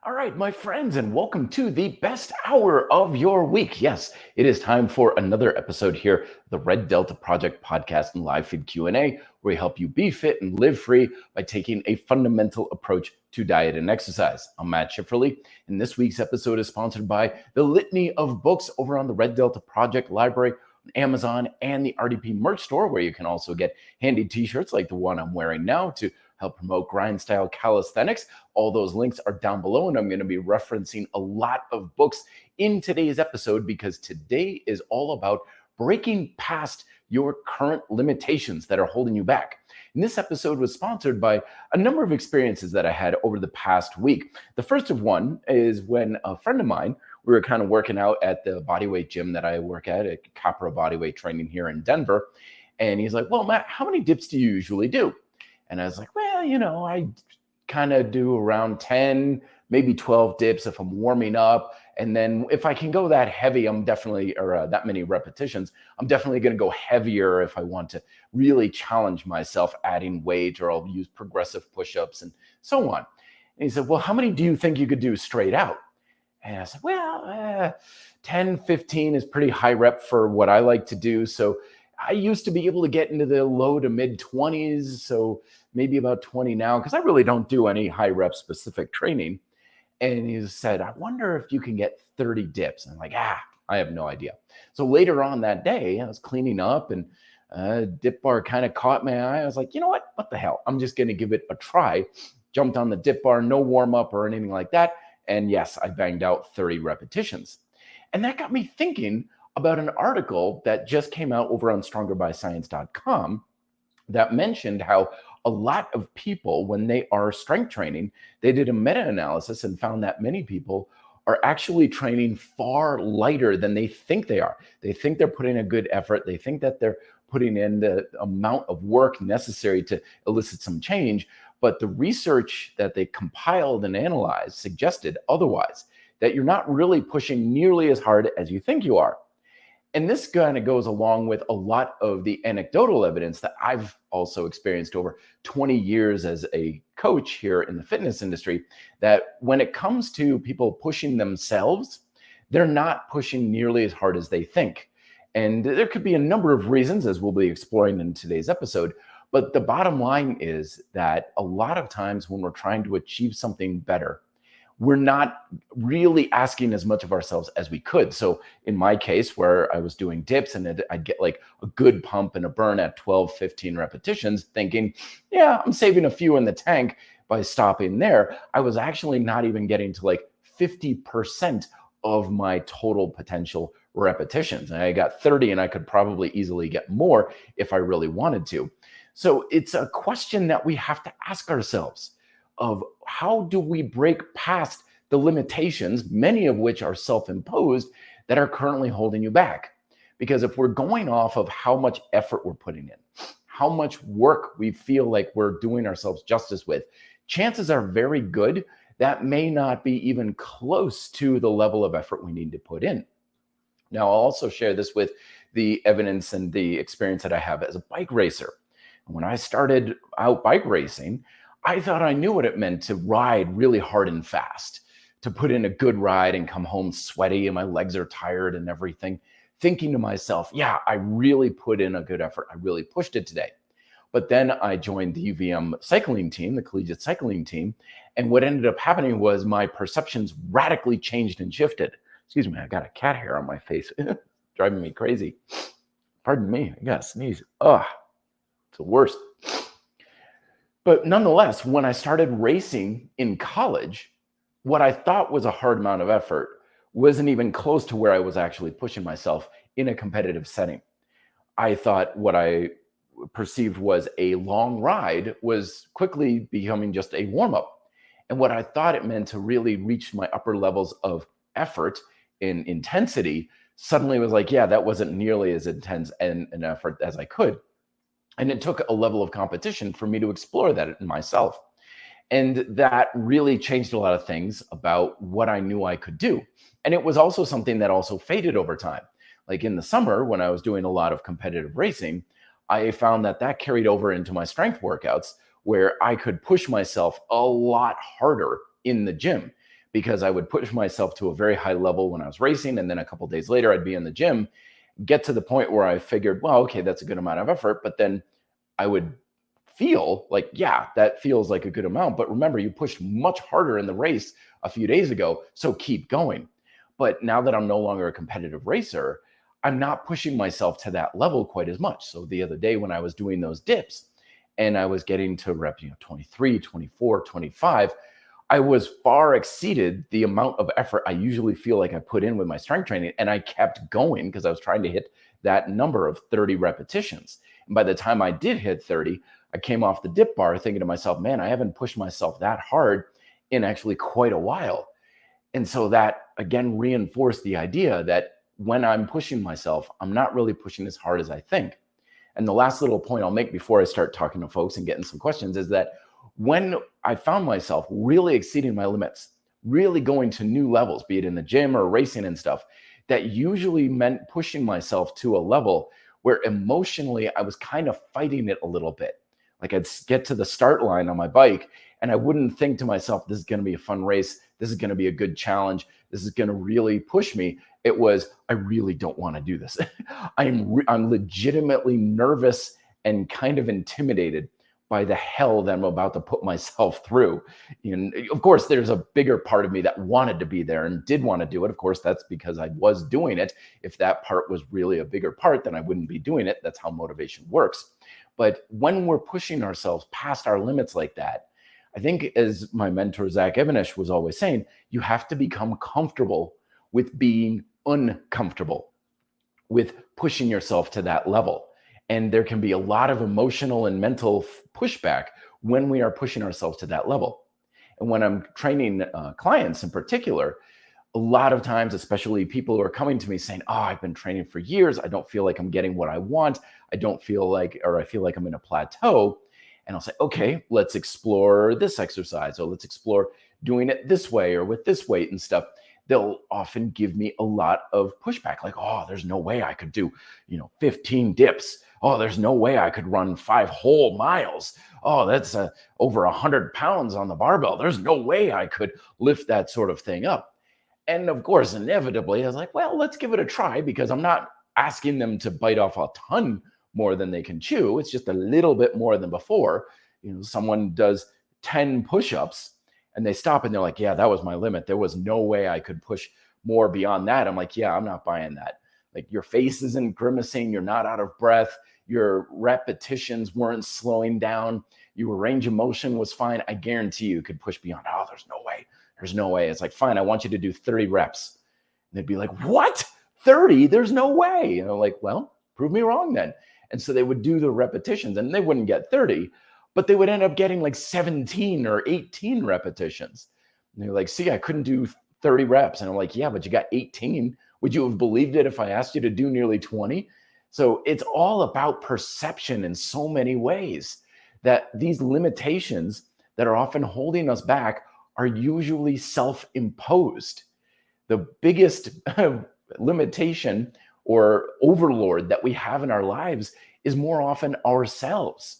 All right, my friends, and welcome to the best hour of your week. Yes, it is time for another episode here, the Red Delta Project podcast and live feed Q&A, where we help you be fit and live free by taking a fundamental approach to diet and exercise. I'm Matt Schifferly, and this week's episode is sponsored by the litany of books over on the Red Delta Project Library, Amazon, and the RDP merch store, where you can also get handy t-shirts like the one I'm wearing now to help promote grind style calisthenics. All those links are down below, and I'm going to be referencing a lot of books in today's episode because today is all about breaking past your current limitations that are holding you back. And this episode was sponsored by a number of experiences that I had over the past week. The first of one is when a friend of mine, we were kind of working out at the bodyweight gym that I work at Capra Bodyweight Training here in Denver. And he's like, well, Matt, how many dips do you usually do? And I was like, well, I kind of do around 10, maybe 12 dips if I'm warming up. And then if I can go that heavy, that many repetitions, I'm definitely going to go heavier if I want to really challenge myself adding weight, or I'll use progressive push-ups and so on. And he said, well, how many do you think you could do straight out? And I said, well, 10, 15 is pretty high rep for what I like to do. So I used to be able to get into the low to mid 20s, so maybe about 20 now, because I really don't do any high rep specific training. And he said, I wonder if you can get 30 dips. And I'm like, I have no idea. So later on that day, I was cleaning up and dip bar kind of caught my eye. I was like, you know what the hell? I'm just going to give it a try. Jumped on the dip bar, no warm up or anything like that. And yes, I banged out 30 repetitions. And that got me thinking about an article that just came out over on strongerbyscience.com that mentioned how a lot of people, when they are strength training, they did a meta-analysis and found that many people are actually training far lighter than they think they are. They think they're putting a good effort. They think that they're putting in the amount of work necessary to elicit some change. But the research that they compiled and analyzed suggested otherwise, that you're not really pushing nearly as hard as you think you are. And this kind of goes along with a lot of the anecdotal evidence that I've also experienced over 20 years as a coach here in the fitness industry, that when it comes to people pushing themselves, they're not pushing nearly as hard as they think. And there could be a number of reasons, as we'll be exploring in today's episode. But the bottom line is that a lot of times when we're trying to achieve something better, we're not really asking as much of ourselves as we could. So in my case, where I was doing dips and I'd get like a good pump and a burn at 12, 15 repetitions, thinking, yeah, I'm saving a few in the tank by stopping there, I was actually not even getting to like 50% of my total potential repetitions. And I got 30, and I could probably easily get more if I really wanted to. So it's a question that we have to ask ourselves of how do we break past the limitations, many of which are self-imposed, that are currently holding you back. Because if we're going off of how much effort we're putting in, how much work we feel like we're doing ourselves justice with, chances are very good that may not be even close to the level of effort we need to put in. Now, I'll also share this with the evidence and the experience that I have as a bike racer. When I started out bike racing, I thought I knew what it meant to ride really hard and fast, to put in a good ride and come home sweaty and my legs are tired and everything, thinking to myself, yeah, I really put in a good effort. I really pushed it today. But then I joined the UVM cycling team, the collegiate cycling team. And what ended up happening was my perceptions radically changed and shifted. Excuse me, I got a cat hair on my face, driving me crazy. Pardon me, I gotta sneeze. It's the worst. But nonetheless, when I started racing in college, what I thought was a hard amount of effort wasn't even close to where I was actually pushing myself in a competitive setting. I thought what I perceived was a long ride was quickly becoming just a warm-up. And what I thought it meant to really reach my upper levels of effort in intensity suddenly was like, yeah, that wasn't nearly as intense an effort as I could. And it took a level of competition for me to explore that in myself. And that really changed a lot of things about what I knew I could do. And it was also something that also faded over time. Like in the summer, when I was doing a lot of competitive racing, I found that carried over into my strength workouts, where I could push myself a lot harder in the gym. because I would push myself to a very high level when I was racing. And then a couple of days later, I'd be in the gym, get to the point where I figured, well, okay, that's a good amount of effort. But then I would feel like, yeah, that feels like a good amount. But remember, you pushed much harder in the race a few days ago. So keep going. But now that I'm no longer a competitive racer, I'm not pushing myself to that level quite as much. So the other day when I was doing those dips and I was getting to rep, 23, 24, 25, I was far exceeded the amount of effort I usually feel like I put in with my strength training. And I kept going because I was trying to hit that number of 30 repetitions. And by the time I did hit 30, I came off the dip bar thinking to myself, man, I haven't pushed myself that hard in actually quite a while. And so that again reinforced the idea that when I'm pushing myself, I'm not really pushing as hard as I think. And the last little point I'll make before I start talking to folks and getting some questions is that when I found myself really exceeding my limits, really going to new levels, be it in the gym or racing and stuff, that usually meant pushing myself to a level where emotionally I was kind of fighting it a little bit. Like I'd get to the start line on my bike and I wouldn't think to myself, this is going to be a fun race. This is going to be a good challenge. This is going to really push me. It was, I really don't want to do this. I'm legitimately nervous and kind of intimidated by the hell that I'm about to put myself through. And of course, there's a bigger part of me that wanted to be there and did want to do it. Of course, that's because I was doing it. If that part was really a bigger part, then I wouldn't be doing it. That's how motivation works. But when we're pushing ourselves past our limits like that, I think, as my mentor, Zach Evanish, was always saying, you have to become comfortable with being uncomfortable, with pushing yourself to that level. And there can be a lot of emotional and mental pushback when we are pushing ourselves to that level. And when I'm training clients in particular, a lot of times, especially people who are coming to me saying, oh, I've been training for years. I don't feel like I'm getting what I want. I don't feel like, or I feel like I'm in a plateau. And I'll say, okay, let's explore this exercise, or let's explore doing it this way or with this weight and stuff. They'll often give me a lot of pushback, like, oh, there's no way I could do, 15 dips. Oh, there's no way I could run 5 whole miles. Oh, that's over 100 pounds on the barbell. There's no way I could lift that sort of thing up. And of course, inevitably, I was like, well, let's give it a try, because I'm not asking them to bite off a ton more than they can chew. It's just a little bit more than before. Someone does 10 push-ups and they stop and they're like, yeah, that was my limit. There was no way I could push more beyond that. I'm like, yeah, I'm not buying that. Like, your face isn't grimacing. You're not out of breath. Your repetitions weren't slowing down. Your range of motion was fine. I guarantee you could push beyond. Oh, there's no way. There's no way. It's like, fine, I want you to do 30 reps. And they'd be like, what? 30? There's no way. And I'm like, well, prove me wrong then. And so they would do the repetitions and they wouldn't get 30, but they would end up getting like 17 or 18 repetitions. And they're like, see, I couldn't do 30 reps. And I'm like, yeah, but you got 18. Would you have believed it if I asked you to do nearly 20? So it's all about perception in so many ways, that these limitations that are often holding us back are usually self-imposed. The biggest limitation or overlord that we have in our lives is more often ourselves.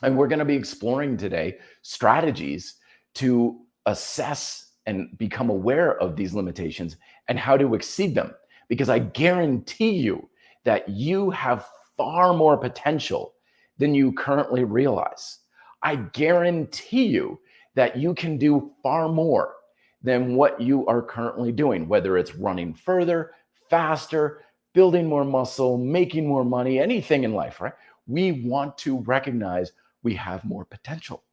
And we're going to be exploring today strategies to assess and become aware of these limitations and how to exceed them. Because I guarantee you that you have far more potential than you currently realize. I guarantee you that you can do far more than what you are currently doing, whether it's running further, faster, building more muscle, making more money, anything in life, right? We want to recognize we have more potential.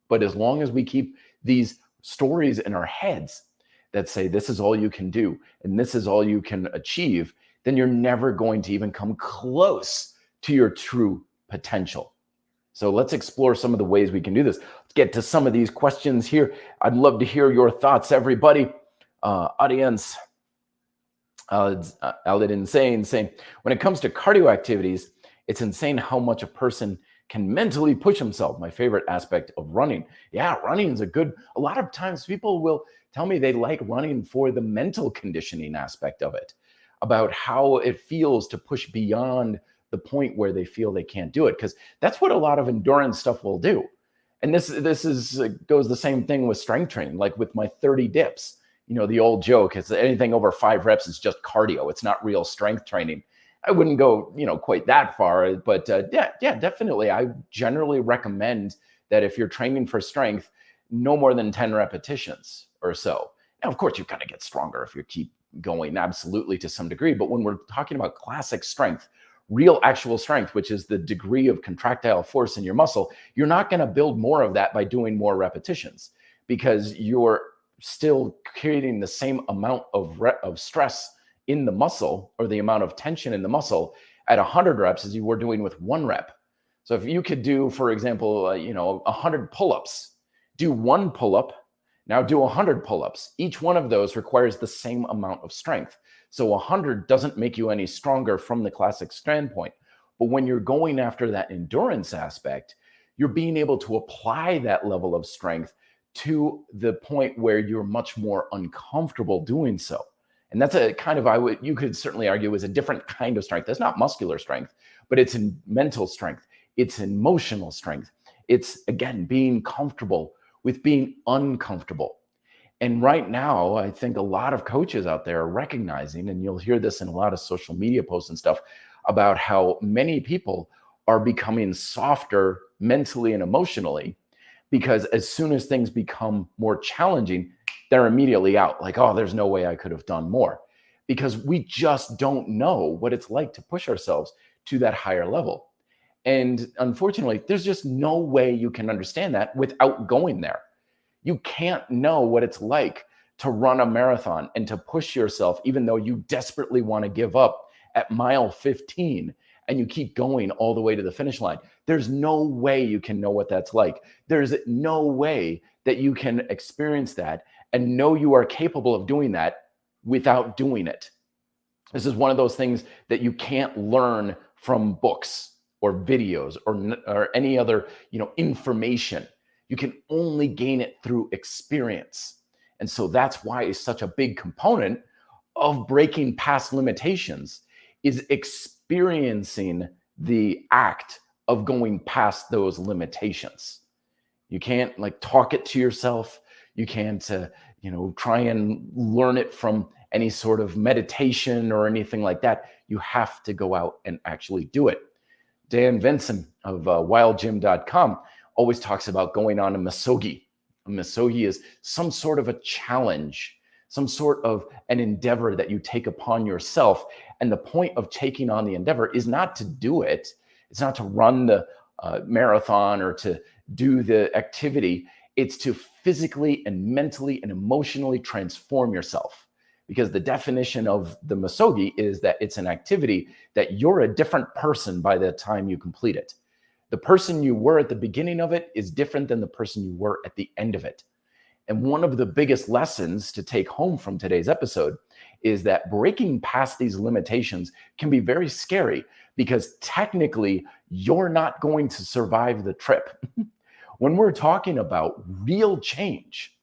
But as long as we keep these stories in our heads that say this is all you can do and this is all you can achieve, then you're never going to even come close to your true potential. So let's explore some of the ways we can do this. Let's get to some of these questions here. I'd love to hear your thoughts, everybody. Audience, Alid Insane saying, when it comes to cardio activities, it's insane how much a person can mentally push himself. My favorite aspect of running. Yeah, running is a lot of times people will tell me they like running for the mental conditioning aspect of it, about how it feels to push beyond the point where they feel they can't do it, because that's what a lot of endurance stuff will do. And this goes the same thing with strength training, like with my 30 dips. the old joke is that anything over 5 reps is just cardio. It's not real strength training. I wouldn't go, quite that far, but yeah, definitely. I generally recommend that if you're training for strength, no more than 10 repetitions or so. Now, of course, you kind of get stronger if you keep going, absolutely, to some degree. But when we're talking about classic strength, real actual strength, which is the degree of contractile force in your muscle, you're not going to build more of that by doing more repetitions, because you're still creating the same amount of stress in the muscle, or the amount of tension in the muscle at 100 reps as you were doing with 1 rep. So if you could do, for example, 100 pull-ups, do 1 pull-up, now do 100 pull-ups. Each one of those requires the same amount of strength. So 100 doesn't make you any stronger from the classic standpoint. But when you're going after that endurance aspect, you're being able to apply that level of strength to the point where you're much more uncomfortable doing so. And that's a kind of, you could certainly argue, is a different kind of strength. That's not muscular strength, but it's in mental strength. It's emotional strength. It's, again, being comfortable with being uncomfortable. And right now, I think a lot of coaches out there are recognizing, and you'll hear this in a lot of social media posts and stuff, about how many people are becoming softer mentally and emotionally, because as soon as things become more challenging, they're immediately out. Like, oh, there's no way I could have done more, because we just don't know what it's like to push ourselves to that higher level. And unfortunately, there's just no way you can understand that without going there. You can't know what it's like to run a marathon and to push yourself, even though you desperately want to give up at mile 15, and you keep going all the way to the finish line. There's no way you can know what that's like. There's no way that you can experience that and know you are capable of doing that without doing it. This is one of those things that you can't learn from books or videos or any other, information. You can only gain it through experience. And so that's why it's such a big component of breaking past limitations, is experiencing the act of going past those limitations. You can't talk it to yourself. You can't, try and learn it from any sort of meditation or anything like that. You have to go out and actually do it. Dan Vinson of wildgym.com always talks about going on a misogi. A misogi is some sort of a challenge, some sort of an endeavor that you take upon yourself. And the point of taking on the endeavor is not to do it. It's not to run the marathon or to do the activity. It's to physically and mentally and emotionally transform yourself. Because the definition of the misogi is that it's an activity that you're a different person by the time you complete it. The person you were at the beginning of it is different than the person you were at the end of it. And one of the biggest lessons to take home from today's episode is that breaking past these limitations can be very scary, because technically you're not going to survive the trip. When we're talking about real change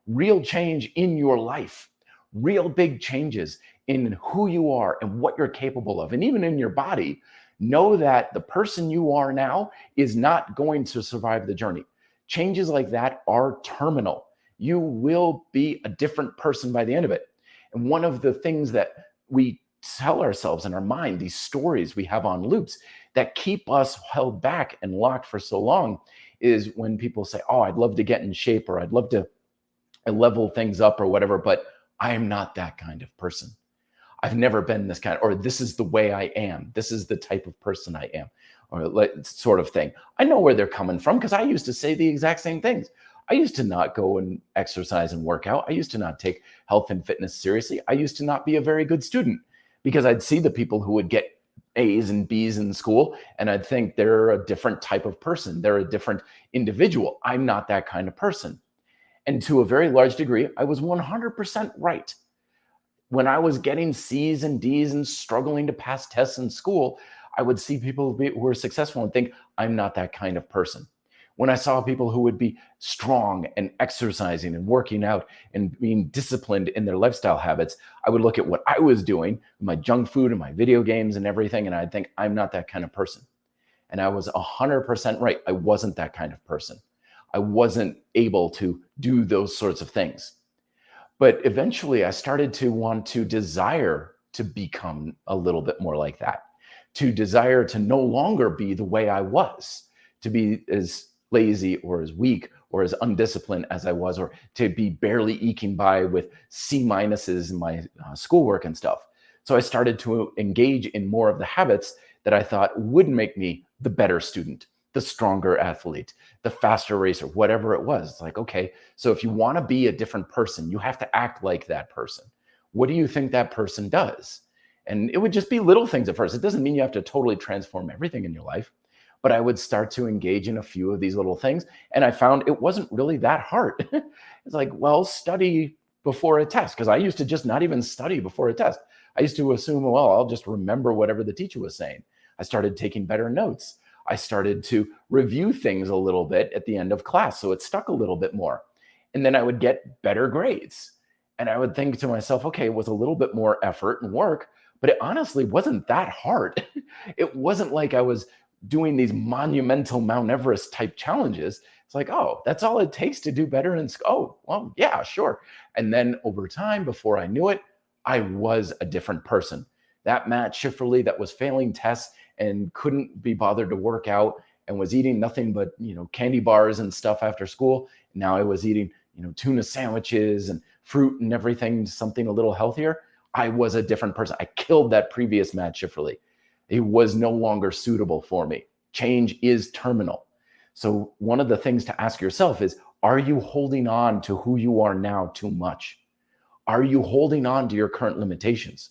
in your life, real big changes in who you are and what you're capable of, and even in your body, know that the person you are now is not going to survive the journey. Changes like that are terminal. You will be a different person by the end of it. And one of the things that we tell ourselves in our mind, these stories we have on loops that keep us held back and locked for so long, is when people say, oh, I'd love to get in shape, or I'd love to level things up or whatever, but I am not that kind of person. I've never been this kind, or this is the way I am. This is the type of person I am, or sort of thing. I know where they're coming from, because I used to say the exact same things. I used to not go and exercise and work out. I used to not take health and fitness seriously. I used to not be a very good student, because I'd see the people who would get A's and B's in school, and I'd think they're a different type of person. They're a different individual. I'm not that kind of person. And to a very large degree, I was 100% right. When I was getting C's and D's and struggling to pass tests in school, I would see people who were successful and think, I'm not that kind of person. When I saw people who would be strong and exercising and working out and being disciplined in their lifestyle habits, I would look at what I was doing, my junk food and my video games and everything, and I'd think, I'm not that kind of person. And I was 100% right. I wasn't that kind of person. I wasn't able to do those sorts of things. But eventually I started to want to desire to become a little bit more like that, to desire to no longer be the way I was, to be as lazy or as weak or as undisciplined as I was, or to be barely eking by with C minuses in my schoolwork and stuff. So I started to engage in more of the habits that I thought would make me the better student, the stronger athlete, the faster racer, whatever it was. It's like, okay, so if you want to be a different person, you have to act like that person. What do you think that person does? And it would just be little things at first. It doesn't mean you have to totally transform everything in your life, but I would start to engage in a few of these little things. And I found it wasn't really that hard. It's like, well, study before a test. Because I used to just not even study before a test. I used to assume, well, I'll just remember whatever the teacher was saying. I started taking better notes. I started to review things a little bit at the end of class, so it stuck a little bit more. And then I would get better grades. And I would think to myself, okay, it was a little bit more effort and work, but it honestly wasn't that hard. It wasn't like I was doing these monumental Mount Everest type challenges. It's like, oh, that's all it takes to do better in school. Oh, well, yeah, sure. And then over time, before I knew it, I was a different person. That Matt Schifferly that was failing tests and couldn't be bothered to work out and was eating nothing but, candy bars and stuff after school. Now I was eating, tuna sandwiches and fruit and everything, something a little healthier. I was a different person. I killed that previous Matt Schifferly. It was no longer suitable for me. Change is terminal. So one of the things to ask yourself is, are you holding on to who you are now too much? Are you holding on to your current limitations?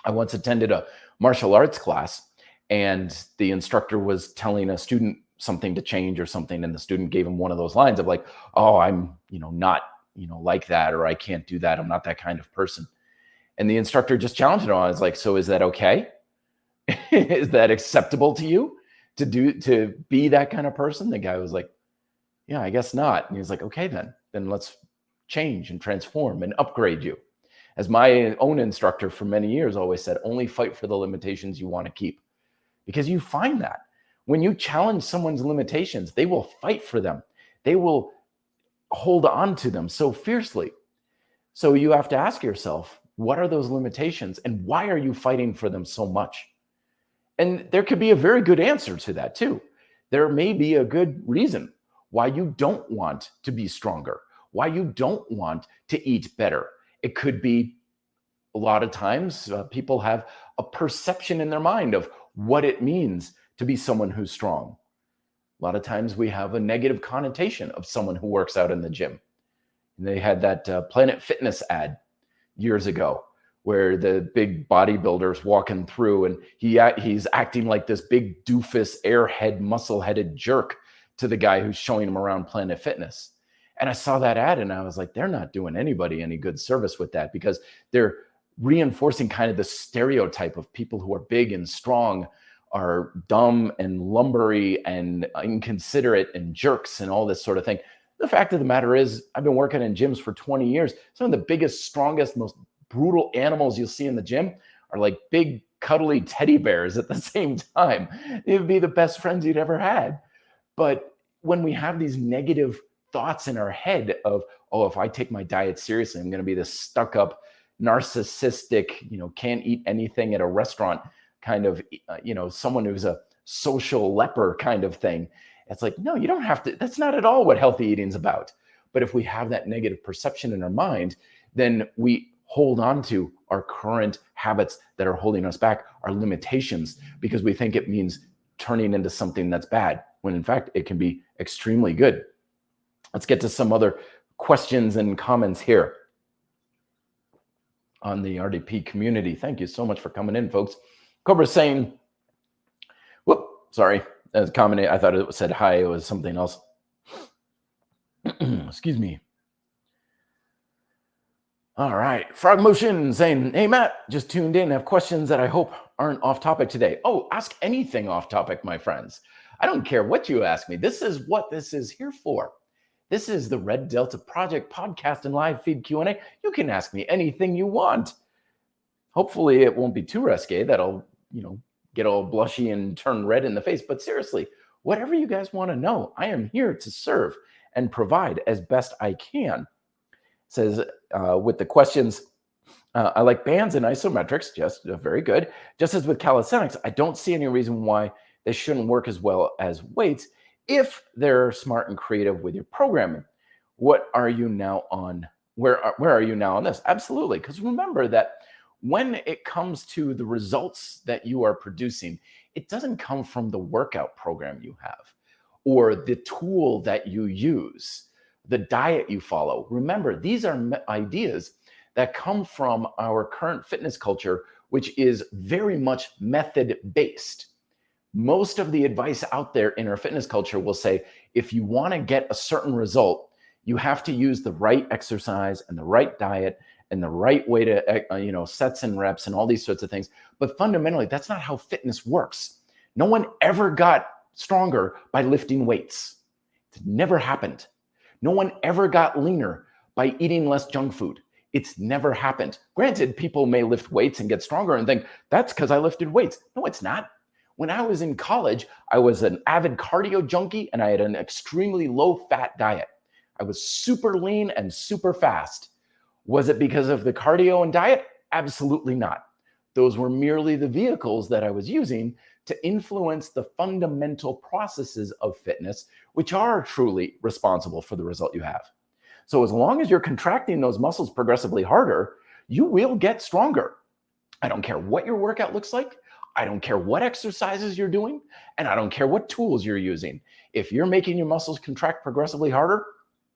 I once attended a martial arts class, and the instructor was telling a student something to change or something, and the student gave him one of those lines of like, oh, I'm, not, like that, or I can't do that. I'm not that kind of person. And the instructor just challenged him on. It's like, so is that okay? Is that acceptable to you to be that kind of person? The guy was like, yeah, I guess not. And he was like, okay, then let's change and transform and upgrade you. As my own instructor for many years always said, only fight for the limitations you want to keep. Because you find that when you challenge someone's limitations, they will fight for them. They will hold on to them so fiercely. So you have to ask yourself, what are those limitations and why are you fighting for them so much? And there could be a very good answer to that too. There may be a good reason why you don't want to be stronger, why you don't want to eat better. It could be a lot of times people have a perception in their mind of what it means to be someone who's strong. A lot of times we have a negative connotation of someone who works out in the gym. And they had that Planet Fitness ad years ago where the big bodybuilder's walking through and he's acting like this big doofus, airhead, muscle-headed jerk to the guy who's showing him around Planet Fitness. And I saw that ad and I was like, they're not doing anybody any good service with that, because they're reinforcing kind of the stereotype of people who are big and strong are dumb and lumbery and inconsiderate and jerks and all this sort of thing. The fact of the matter is, I've been working in gyms for 20 years. Some of the biggest, strongest, most brutal animals you'll see in the gym are like big, cuddly teddy bears at the same time. They would be the best friends you'd ever had. But when we have these negative thoughts in our head of, oh, if I take my diet seriously, I'm going to be this stuck up, narcissistic, can't eat anything at a restaurant kind of, someone who's a social leper kind of thing. It's like, no, you don't have to. That's not at all what healthy eating is about. But if we have that negative perception in our mind, then we hold on to our current habits that are holding us back, our limitations, because we think it means turning into something that's bad, when in fact, it can be extremely good. Let's get to some other questions and comments here on the RDP community. Thank you so much for coming in, folks. Cobra's saying, whoop, sorry. As comment, I thought it said hi. It was something else. Excuse me. All right. Frog Motion saying, hey, Matt, just tuned in. I have questions that I hope aren't off topic today. Oh, ask anything off topic, my friends. I don't care what you ask me. This is what this is here for. This is the Red Delta Project podcast and live feed Q&A. You can ask me anything you want. Hopefully it won't be too risque that I'll, get all blushy and turn red in the face. But seriously, whatever you guys want to know, I am here to serve and provide as best I can. says with the questions, I like bands and isometrics, just very good. Just as with calisthenics, I don't see any reason why they shouldn't work as well as weights if they're smart and creative with your programming. What are you now on? Where are you now on this? Absolutely, because remember that when it comes to the results that you are producing, it doesn't come from the workout program you have or the tool that you use, the diet you follow. Remember, these are ideas that come from our current fitness culture, which is very much method based. Most of the advice out there in our fitness culture will say, if you want to get a certain result, you have to use the right exercise and the right diet and the right way to, sets and reps and all these sorts of things. But fundamentally, that's not how fitness works. No one ever got stronger by lifting weights. It never happened. No one ever got leaner by eating less junk food. It's never happened. Granted, people may lift weights and get stronger and think, that's because I lifted weights. No, it's not. When I was in college, I was an avid cardio junkie and I had an extremely low-fat diet. I was super lean and super fast. Was it because of the cardio and diet? Absolutely not. Those were merely the vehicles that I was using to influence the fundamental processes of fitness, which are truly responsible for the result you have. So as long as you're contracting those muscles progressively harder, you will get stronger. I don't care what your workout looks like. I don't care what exercises you're doing, and I don't care what tools you're using. If you're making your muscles contract progressively harder,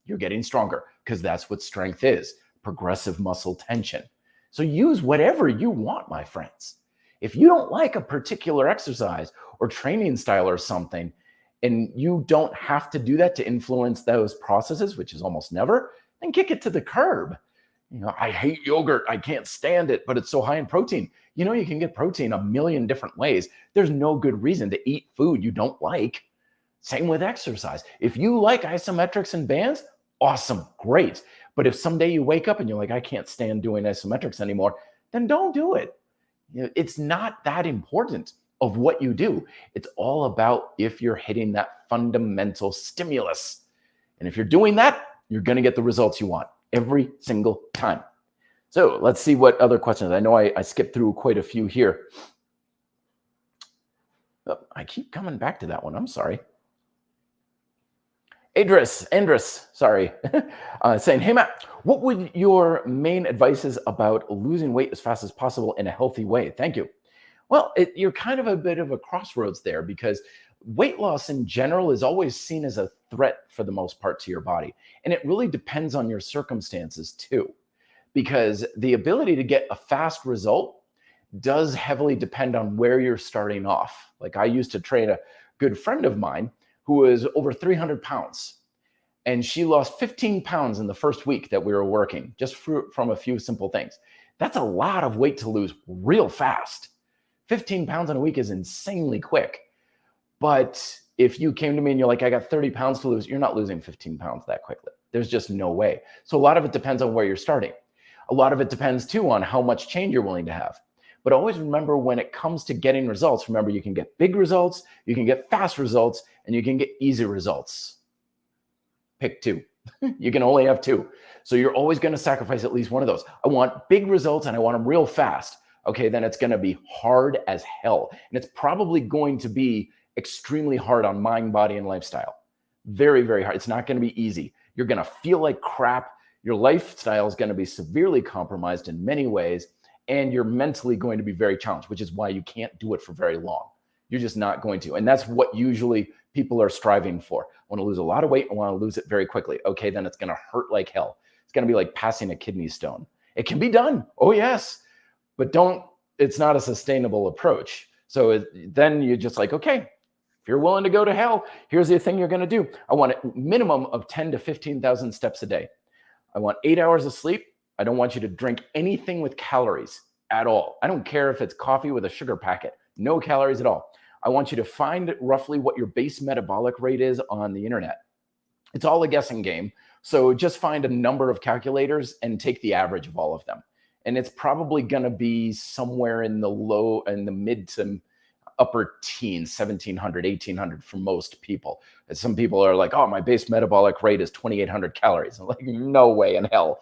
you're getting stronger, because that's what strength is, progressive muscle tension. So use whatever you want, my friends. If you don't like a particular exercise or training style or something, and you don't have to do that to influence those processes, which is almost never, then kick it to the curb. I hate yogurt. I can't stand it, but it's so high in protein. You can get protein a million different ways. There's no good reason to eat food you don't like. Same with exercise. If you like isometrics and bands, awesome, great. But if someday you wake up and you're like, I can't stand doing isometrics anymore, then don't do it. It's not that important of what you do. It's all about if you're hitting that fundamental stimulus. And if you're doing that, you're going to get the results you want every single time. So let's see what other questions. I know I skipped through quite a few here. Oh, I keep coming back to that one. I'm sorry. Andrus, sorry, saying, hey, Matt, what would your main advice is about losing weight as fast as possible in a healthy way? Thank you. Well, you're kind of a bit of a crossroads there, because weight loss in general is always seen as a threat for the most part to your body. And it really depends on your circumstances too, because the ability to get a fast result does heavily depend on where you're starting off. Like I used to train a good friend of mine who was over 300 pounds. And she lost 15 pounds in the first week that we were working, just from a few simple things. That's a lot of weight to lose real fast. 15 pounds in a week is insanely quick. But if you came to me and you're like, I got 30 pounds to lose, you're not losing 15 pounds that quickly. There's just no way. So a lot of it depends on where you're starting. A lot of it depends too on how much change you're willing to have. But always remember, when it comes to getting results, remember you can get big results, you can get fast results, and you can get easy results. Pick two. You can only have two. So you're always going to sacrifice at least one of those. I want big results and I want them real fast. Okay, then it's going to be hard as hell. And it's probably going to be extremely hard on mind, body, and lifestyle. Very, very hard. It's not going to be easy. You're going to feel like crap. Your lifestyle is going to be severely compromised in many ways. And you're mentally going to be very challenged, which is why you can't do it for very long. You're just not going to. And that's what usually people are striving for. I want to lose a lot of weight. I want to lose it very quickly. Okay, then it's going to hurt like hell. It's going to be like passing a kidney stone. It can be done. Oh, yes. But it's not a sustainable approach. So then you're just like, okay, if you're willing to go to hell, here's the thing you're going to do. I want a minimum of 10 to 15,000 steps a day. I want 8 hours of sleep. I don't want you to drink anything with calories at all. I don't care if it's coffee with a sugar packet. No calories at all. I want you to find roughly what your base metabolic rate is on the internet. It's all a guessing game. So just find a number of calculators and take the average of all of them. And it's probably going to be somewhere in the mid to upper teens, 1700, 1800 for most people. And some people are like, oh, my base metabolic rate is 2,800 calories. I'm like, no way in hell.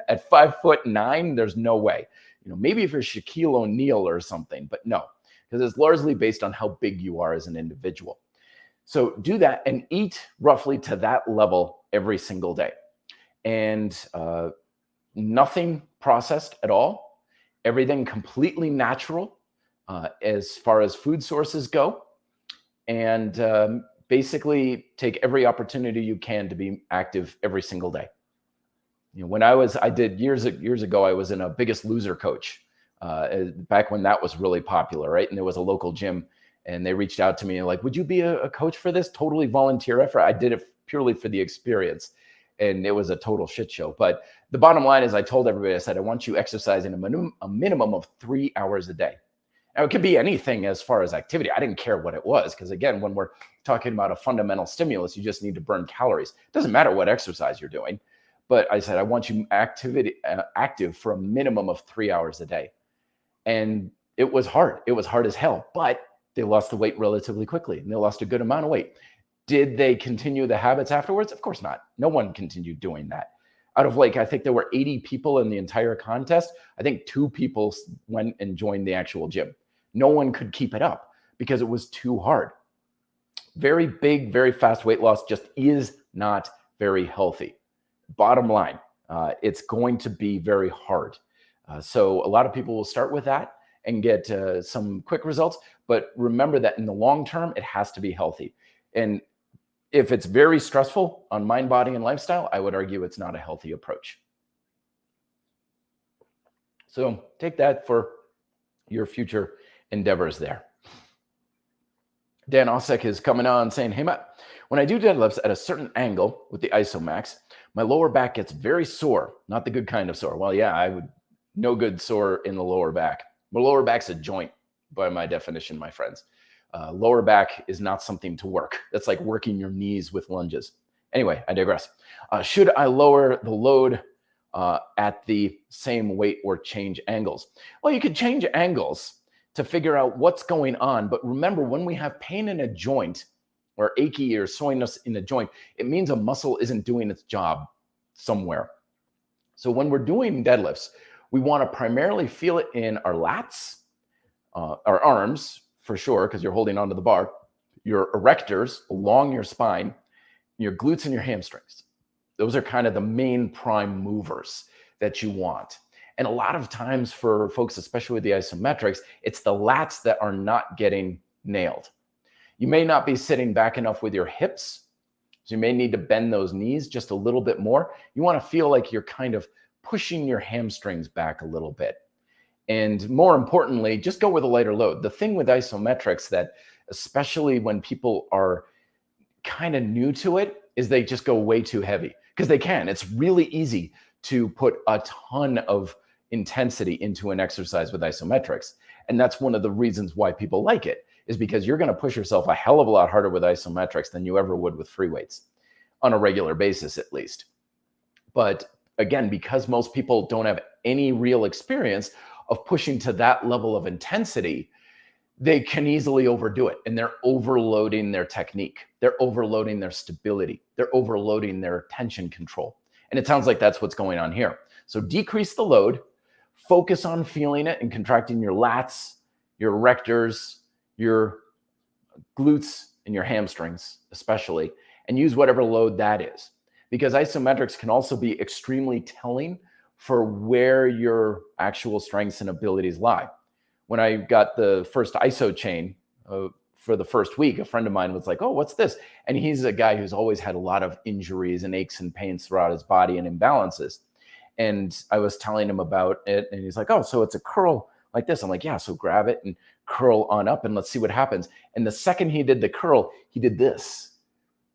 At 5'9", there's no way. Maybe if you're Shaquille O'Neal or something, but no, because it's largely based on how big you are as an individual. So do that and eat roughly to that level every single day. And nothing processed at all. Everything completely natural as far as food sources go. And basically take every opportunity you can to be active every single day. When I did years ago, I was in a Biggest Loser coach back when that was really popular, right? And there was a local gym and they reached out to me and like, would you be a coach for this? Totally volunteer effort. I did it purely for the experience. And it was a total shit show. But the bottom line is I told everybody, I said, I want you exercising a minimum of 3 hours a day. Now, it could be anything as far as activity. I didn't care what it was. Because again, when we're talking about a fundamental stimulus, you just need to burn calories. It doesn't matter what exercise you're doing. But I said, I want you active for a minimum of 3 hours a day. And it was hard. It was hard as hell. But they lost the weight relatively quickly. And they lost a good amount of weight. Did they continue the habits afterwards? Of course not. No one continued doing that. Out of I think there were 80 people in the entire contest. I think 2 people went and joined the actual gym. No one could keep it up because it was too hard. Very big, very fast weight loss just is not very healthy. Bottom line, it's going to be very hard. So a lot of people will start with that and get some quick results. But remember that in the long term, it has to be healthy. And if it's very stressful on mind, body, and lifestyle, I would argue it's not a healthy approach. So take that for your future endeavors there. Dan Osek is coming on saying, hey, Matt, when I do deadlifts at a certain angle with the Isomax, my lower back gets very sore, not the good kind of sore. Well, yeah, no good sore in the lower back. The lower back's a joint by my definition, my friends. Lower back is not something to work. That's like working your knees with lunges. Anyway, I digress. Should I lower the load at the same weight or change angles? Well, you could change angles to figure out what's going on. But remember, when we have pain in a joint or achy or soreness in a joint, it means a muscle isn't doing its job somewhere. So when we're doing deadlifts, we want to primarily feel it in our lats, our arms, for sure, because you're holding onto the bar, your erectors along your spine, your glutes and your hamstrings. Those are kind of the main prime movers that you want. And a lot of times for folks, especially with the isometrics, it's the lats that are not getting nailed. You may not be sitting back enough with your hips, so you may need to bend those knees just a little bit more. You want to feel like you're kind of pushing your hamstrings back a little bit. And more importantly, just go with a lighter load. The thing with isometrics that, especially when people are kind of new to it, is they just go way too heavy because they can. It's really easy to put a ton of intensity into an exercise with isometrics. And that's one of the reasons why people like it, is because you're going to push yourself a hell of a lot harder with isometrics than you ever would with free weights, on a regular basis at least. But again, because most people don't have any real experience of pushing to that level of intensity, they can easily overdo it. And they're overloading their technique. They're overloading their stability. They're overloading their tension control. And it sounds like that's what's going on here. So decrease the load, focus on feeling it and contracting your lats, your erectors, your glutes, and your hamstrings, especially, and use whatever load that is. Because isometrics can also be extremely telling for where your actual strengths and abilities lie. When I got the first ISO chain for the first week, a friend of mine was like, oh, what's this? And he's a guy who's always had a lot of injuries and aches and pains throughout his body and imbalances. And I was telling him about it, and he's like, oh, so it's a curl like this. I'm like, yeah, so grab it and curl on up and let's see what happens. And the second he did the curl, he did this.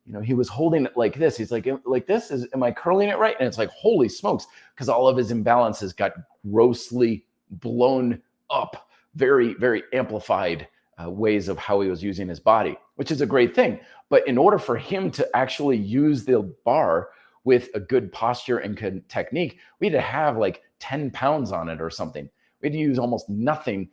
You know, he was holding it like this. He's like this, am I curling it right? And it's like, holy smokes, because all of his imbalances got grossly blown up, very, very amplified ways of how he was using his body, which is a great thing. But in order for him to actually use the bar with a good posture and technique, we had to have like 10 pounds on it or something. We had to use almost nothing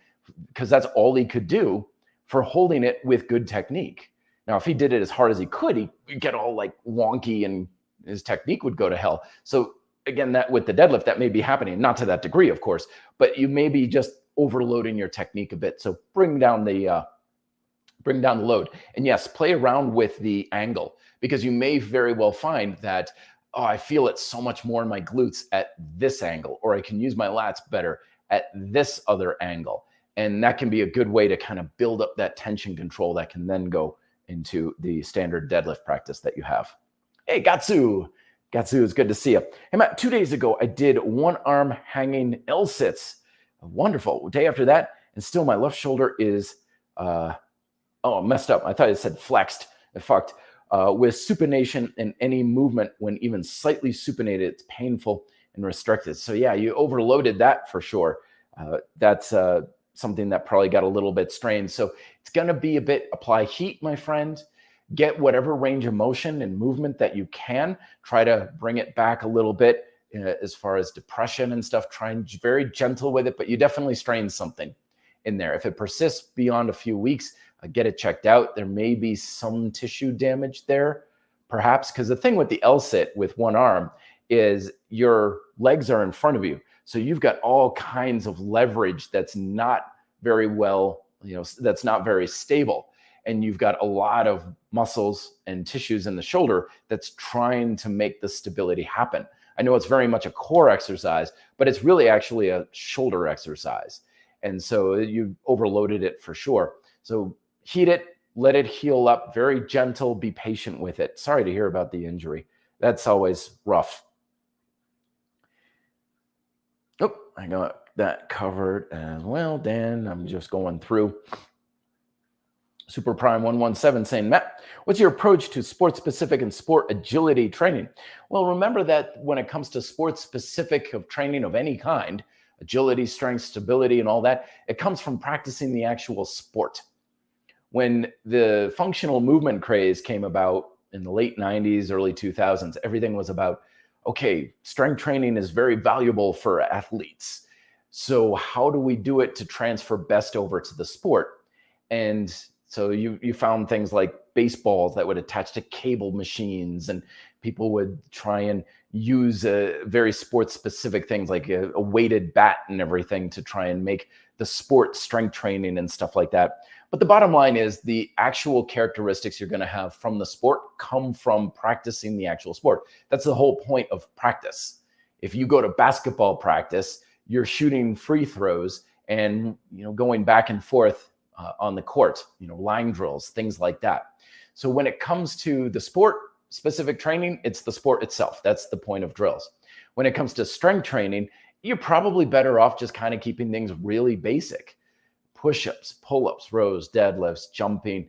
because that's all he could do for holding it with good technique. Now, if he did it as hard as he could, he'd get all like wonky and his technique would go to hell. So again, that with the deadlift, that may be happening, not to that degree, of course, but you may be just overloading your technique a bit. So bring down the load. And yes, play around with the angle, because you may very well find that, oh, I feel it so much more in my glutes at this angle, or I can use my lats better at this other angle. And that can be a good way to kind of build up that tension control that can then go into the standard deadlift practice that you have. Hey, Gatsu, it's good to see you. Hey, Matt, 2 days ago, I did one arm hanging L-sits. Wonderful. Day after that, and still my left shoulder is, messed up. I thought it said flexed. It fucked. With supination and any movement, when even slightly supinated, it's painful and restricted. So yeah, you overloaded that for sure. That's something that probably got a little bit strained. So it's going to be a bit, apply heat, my friend. Get whatever range of motion and movement that you can. Try to bring it back a little bit as far as depression and stuff. Try and be very gentle with it, but you definitely strain something in there. If it persists beyond a few weeks, get it checked out. There may be some tissue damage there, perhaps, because the thing with the L-sit with one arm is your legs are in front of you. So you've got all kinds of leverage that's not very well, that's not very stable. And you've got a lot of muscles and tissues in the shoulder that's trying to make the stability happen. I know it's very much a core exercise, but it's really actually a shoulder exercise. And so you overloaded it for sure. So heat it, let it heal up, very gentle, be patient with it. Sorry to hear about the injury. That's always rough. Oh, I got that covered as well, Dan. I'm just going through. Super Prime 117 saying, Matt, what's your approach to sport specific and sport agility training? Well, remember that when it comes to sport specific of training of any kind, agility, strength, stability, and all that, it comes from practicing the actual sport. When the functional movement craze came about in the late 90s, early 2000s, everything was about, okay, strength training is very valuable for athletes. So how do we do it to transfer best over to the sport? And so you found things like baseballs that would attach to cable machines, and people would try and use very sport-specific things like a weighted bat and everything to try and make the sport strength training and stuff like that. But the bottom line is the actual characteristics you're going to have from the sport come from practicing the actual sport. That's the whole point of practice. If you go to basketball practice, you're shooting free throws and going back and forth on the court, line drills, things like that. So when it comes to the sport specific training, it's the sport itself. That's the point of drills. When it comes to strength training, you're probably better off just kind of keeping things really basic. Push-ups, pull-ups, rows, deadlifts, jumping,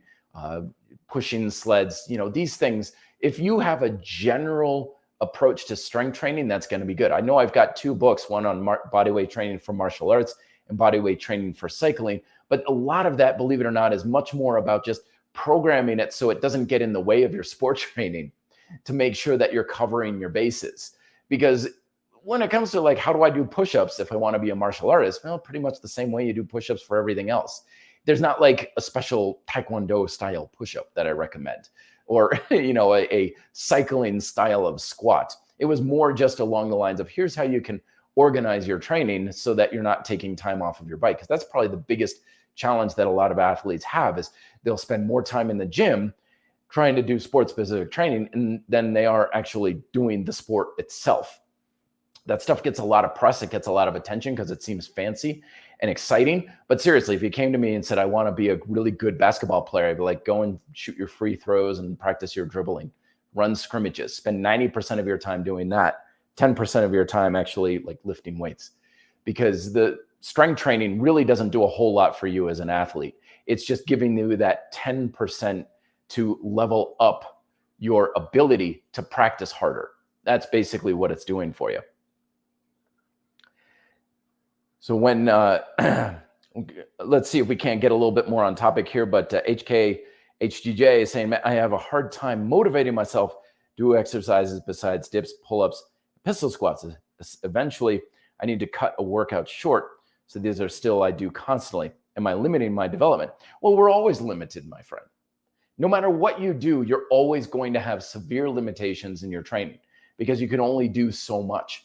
pushing sleds, these things. If you have a general approach to strength training, that's going to be good. I know I've got 2 books, one on bodyweight training for martial arts and bodyweight training for cycling. But a lot of that, believe it or not, is much more about just programming it so it doesn't get in the way of your sport training, to make sure that you're covering your bases. Because when it comes to like, how do I do push-ups if I want to be a martial artist? Well, pretty much the same way you do push-ups for everything else. There's not like a special Taekwondo style push-up that I recommend, or, a cycling style of squat. It was more just along the lines of, here's how you can organize your training so that you're not taking time off of your bike. Because that's probably the biggest challenge that a lot of athletes have, is they'll spend more time in the gym trying to do sport specific training than they are actually doing the sport itself. That stuff gets a lot of press. It gets a lot of attention because it seems fancy and exciting. But seriously, if you came to me and said, I want to be a really good basketball player, I'd be like, go and shoot your free throws and practice your dribbling, run scrimmages, spend 90% of your time doing that, 10% of your time actually like lifting weights. Because the strength training really doesn't do a whole lot for you as an athlete. It's just giving you that 10% to level up your ability to practice harder. That's basically what it's doing for you. So when, let's see if we can't get a little bit more on topic here, but HGJ is saying, I have a hard time motivating myself to do exercises besides dips, pull-ups, pistol squats. Eventually, I need to cut a workout short. So these are still I do constantly. Am I limiting my development? Well, we're always limited, my friend. No matter what you do, you're always going to have severe limitations in your training because you can only do so much.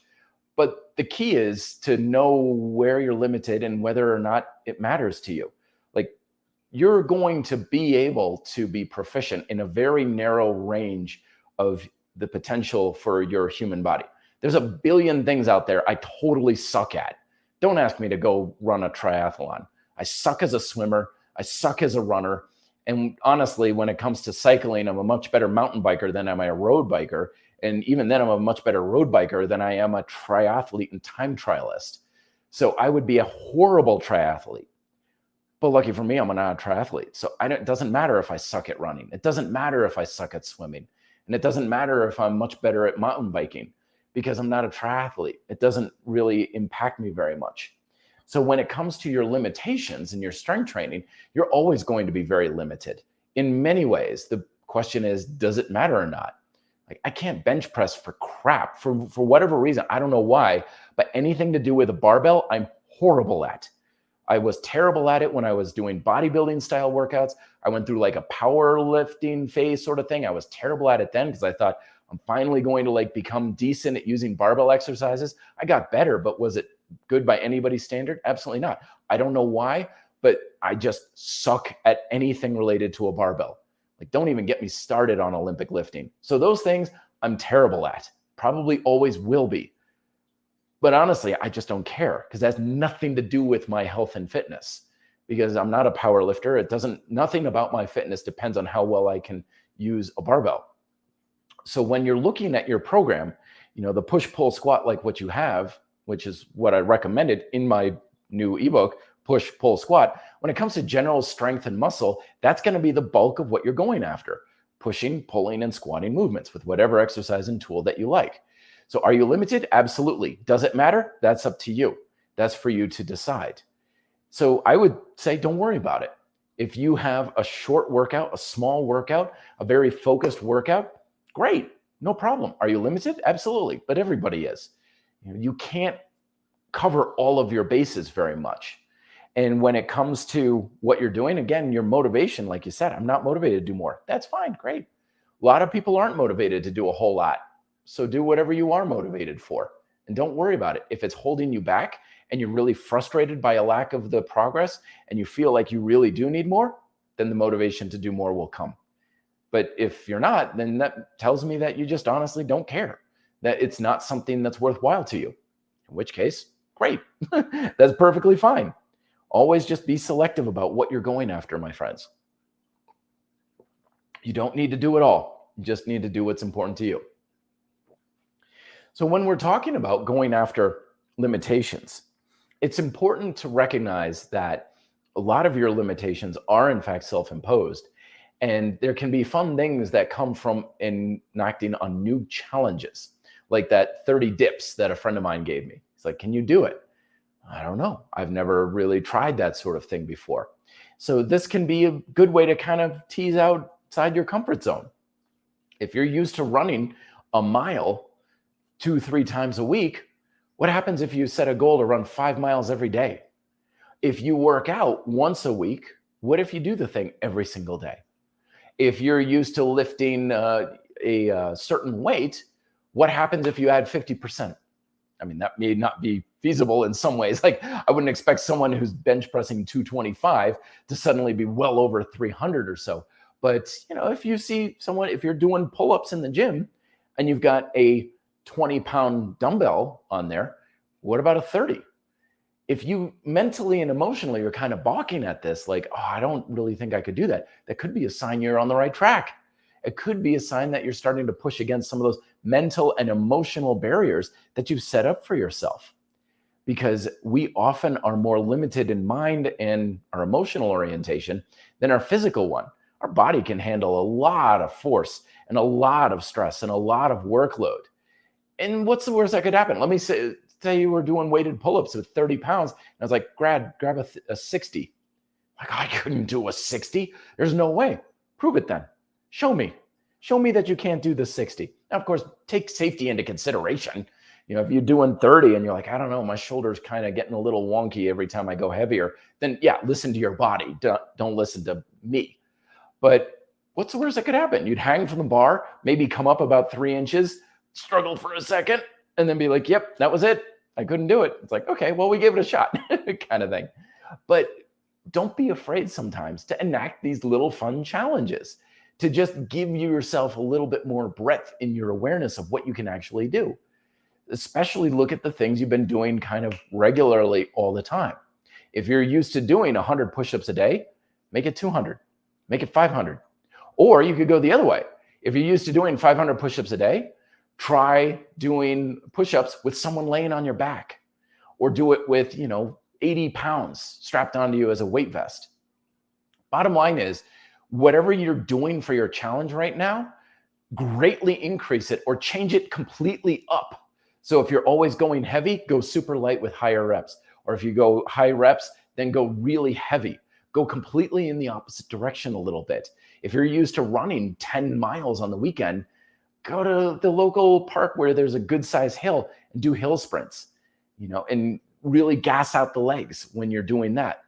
But the key is to know where you're limited and whether or not it matters to you. Like, you're going to be able to be proficient in a very narrow range of the potential for your human body. There's a billion things out there I totally suck at. Don't ask me to go run a triathlon. I suck as a swimmer. I suck as a runner. And honestly, when it comes to cycling, I'm a much better mountain biker than am I a road biker. And even then, I'm a much better road biker than I am a triathlete and time trialist. So I would be a horrible triathlete. But lucky for me, I'm not a triathlete. So it doesn't matter if I suck at running. It doesn't matter if I suck at swimming. And it doesn't matter if I'm much better at mountain biking because I'm not a triathlete. It doesn't really impact me very much. So when it comes to your limitations in your strength training, you're always going to be very limited in many ways. The question is, does it matter or not? Like, I can't bench press for crap for whatever reason. I don't know why, but anything to do with a barbell, I'm horrible at. I was terrible at it when I was doing bodybuilding style workouts. I went through like a powerlifting phase sort of thing. I was terrible at it then because I thought I'm finally going to like become decent at using barbell exercises. I got better, but was it good by anybody's standard? Absolutely not. I don't know why, but I just suck at anything related to a barbell. Like, don't even get me started on Olympic lifting. So those things I'm terrible at, probably always will be. But honestly, I just don't care because that has nothing to do with my health and fitness because I'm not a power lifter. Nothing about my fitness depends on how well I can use a barbell. So when you're looking at your program, the push, pull, squat, like what you have, which is what I recommended in my new ebook, Push, Pull, Squat. When it comes to general strength and muscle, that's going to be the bulk of what you're going after. Pushing, pulling, and squatting movements with whatever exercise and tool that you like. So are you limited? Absolutely. Does it matter? That's up to you. That's for you to decide. So I would say don't worry about it. If you have a short workout, a small workout, a very focused workout, great, no problem. Are you limited? Absolutely. But everybody is. You can't cover all of your bases very much. And when it comes to what you're doing, again, your motivation, like you said, I'm not motivated to do more. That's fine. Great. A lot of people aren't motivated to do a whole lot. So do whatever you are motivated for and don't worry about it. If it's holding you back and you're really frustrated by a lack of the progress and you feel like you really do need more, then the motivation to do more will come. But if you're not, then that tells me that you just honestly don't care, that it's not something that's worthwhile to you, in which case, great. That's perfectly fine. Always just be selective about what you're going after, my friends. You don't need to do it all. You just need to do what's important to you. So when we're talking about going after limitations, it's important to recognize that a lot of your limitations are in fact self-imposed. And there can be fun things that come from enacting on new challenges, like that 30 dips that a friend of mine gave me. It's like, can you do it? I don't know. I've never really tried that sort of thing before. So this can be a good way to kind of tease outside your comfort zone. If you're used to running a mile 2-3 times a week, what happens if you set a goal to run 5 miles every day? If you work out once a week, what if you do the thing every single day? If you're used to lifting a certain weight, what happens if you add 50%? I mean, that may not be feasible in some ways. Like, I wouldn't expect someone who's bench pressing 225 to suddenly be well over 300 or so. But, if you see someone, if you're doing pull-ups in the gym and you've got a 20-pound dumbbell on there, what about a 30? If you mentally and emotionally are kind of balking at this, like, oh, I don't really think I could do that, that could be a sign you're on the right track. It could be a sign that you're starting to push against some of those mental and emotional barriers that you've set up for yourself. Because we often are more limited in mind and our emotional orientation than our physical one. Our body can handle a lot of force and a lot of stress and a lot of workload. And what's the worst that could happen? Let me say you were doing weighted pull-ups with 30 pounds. And I was like, grab a 60. Like, I couldn't do a 60. There's no way. Prove it then. Show me that you can't do the 60. Now, of course, take safety into consideration. If you're doing 30 and you're like, I don't know, my shoulder's kind of getting a little wonky every time I go heavier, then yeah, listen to your body. Don't listen to me. But what's the worst that could happen? You'd hang from the bar, maybe come up about 3 inches, struggle for a second, and then be like, yep, that was it. I couldn't do it. It's like, okay, well, we gave it a shot kind of thing. But don't be afraid sometimes to enact these little fun challenges, to just give yourself a little bit more breadth in your awareness of what you can actually do. Especially look at the things you've been doing kind of regularly all the time. If you're used to doing 100 push-ups a day, make it 200, make it 500. Or you could go the other way. If you're used to doing 500 push-ups a day, try doing push-ups with someone laying on your back, or do it with, 80 pounds strapped onto you as a weight vest. Bottom line is, whatever you're doing for your challenge right now, greatly increase it or change it completely up. So if you're always going heavy, go super light with higher reps. Or if you go high reps, then go really heavy. Go completely in the opposite direction a little bit. If you're used to running 10 miles on the weekend, go to the local park where there's a good size hill and do hill sprints, and really gas out the legs when you're doing that.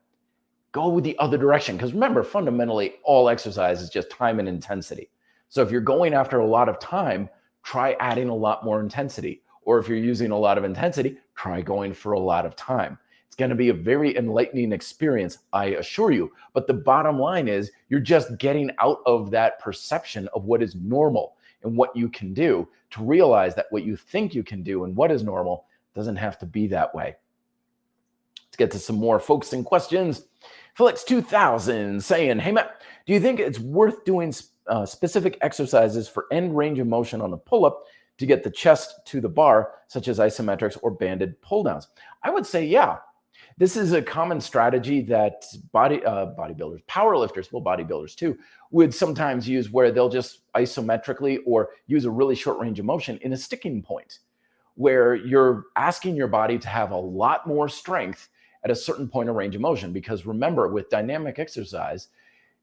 Go with the other direction. Because remember, fundamentally, all exercise is just time and intensity. So if you're going after a lot of time, try adding a lot more intensity. Or if you're using a lot of intensity, try going for a lot of time. It's going to be a very enlightening experience, I assure you. But the bottom line is, you're just getting out of that perception of what is normal and what you can do, to realize that what you think you can do and what is normal doesn't have to be that way. Let's get to some more focusing questions. Felix 2000 saying, hey Matt, do you think it's worth doing specific exercises for end range of motion on the pull-up to get the chest to the bar, such as isometrics or banded pull downs? I would say, yeah. This is a common strategy that bodybuilders, powerlifters, well, bodybuilders too, would sometimes use, where they'll just isometrically or use a really short range of motion in a sticking point, where you're asking your body to have a lot more strength at a certain point of range of motion. Because remember, with dynamic exercise,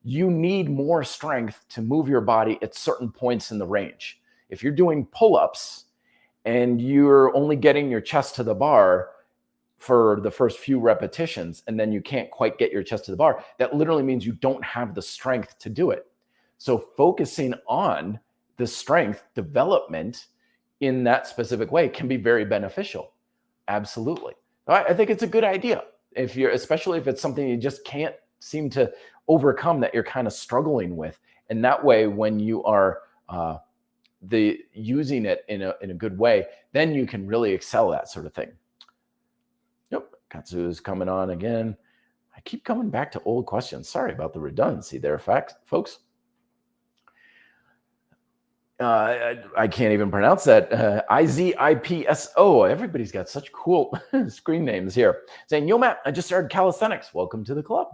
you need more strength to move your body at certain points in the range. If you're doing pull-ups and you're only getting your chest to the bar for the first few repetitions, and then you can't quite get your chest to the bar, that literally means you don't have the strength to do it. So focusing on the strength development in that specific way can be very beneficial. Absolutely. I think it's a good idea, especially if it's something you just can't seem to overcome, that you're kind of struggling with. And that way, when you are using it in a good way, then you can really excel that sort of thing. Yep, Katsu is coming on again. I keep coming back to old questions. Sorry about the redundancy there, folks. I can't even pronounce that. IZIPSO. Everybody's got such cool screen names here. Saying, yo, Matt, I just started calisthenics. Welcome to the club.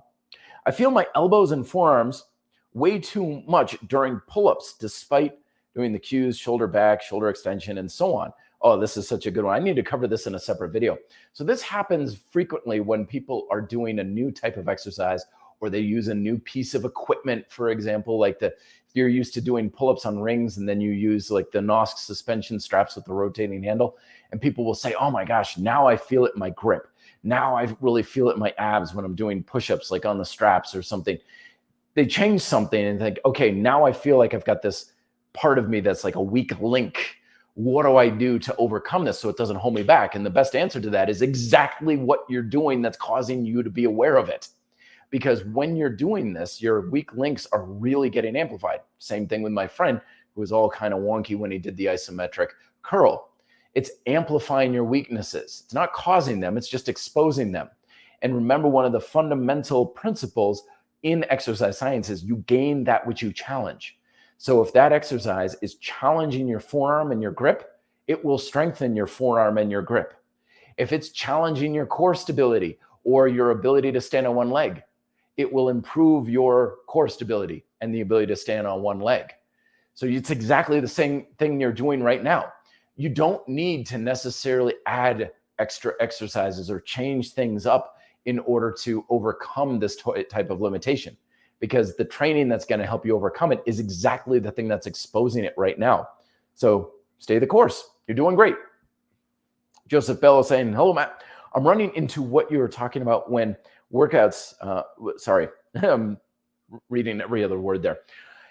I feel my elbows and forearms way too much during pull-ups, despite doing the cues, shoulder back, shoulder extension, and so on. Oh, this is such a good one. I need to cover this in a separate video. So this happens frequently when people are doing a new type of exercise, or they use a new piece of equipment, for example, like if you're used to doing pull-ups on rings and then you use like the NOSC suspension straps with the rotating handle, and people will say, oh my gosh, now I feel it in my grip. Now I really feel it in my abs when I'm doing push-ups, like on the straps or something. They change something and think, okay, now I feel like I've got this part of me that's like a weak link. What do I do to overcome this so it doesn't hold me back? And the best answer to that is exactly what you're doing that's causing you to be aware of it. Because when you're doing this, your weak links are really getting amplified. Same thing with my friend who was all kind of wonky when he did the isometric curl. It's amplifying your weaknesses. It's not causing them, it's just exposing them. And remember, one of the fundamental principles in exercise science is you gain that which you challenge. So if that exercise is challenging your forearm and your grip, it will strengthen your forearm and your grip. If it's challenging your core stability or your ability to stand on one leg, it will improve your core stability and the ability to stand on one leg. So it's exactly the same thing you're doing right now. You don't need to necessarily add extra exercises or change things up in order to overcome this type of limitation, because the training that's going to help you overcome it is exactly the thing that's exposing it right now. So stay the course. You're doing great. Joseph Bell is saying, hello, Matt. I'm running into what you were talking about when workouts, sorry, I'm reading every other word there.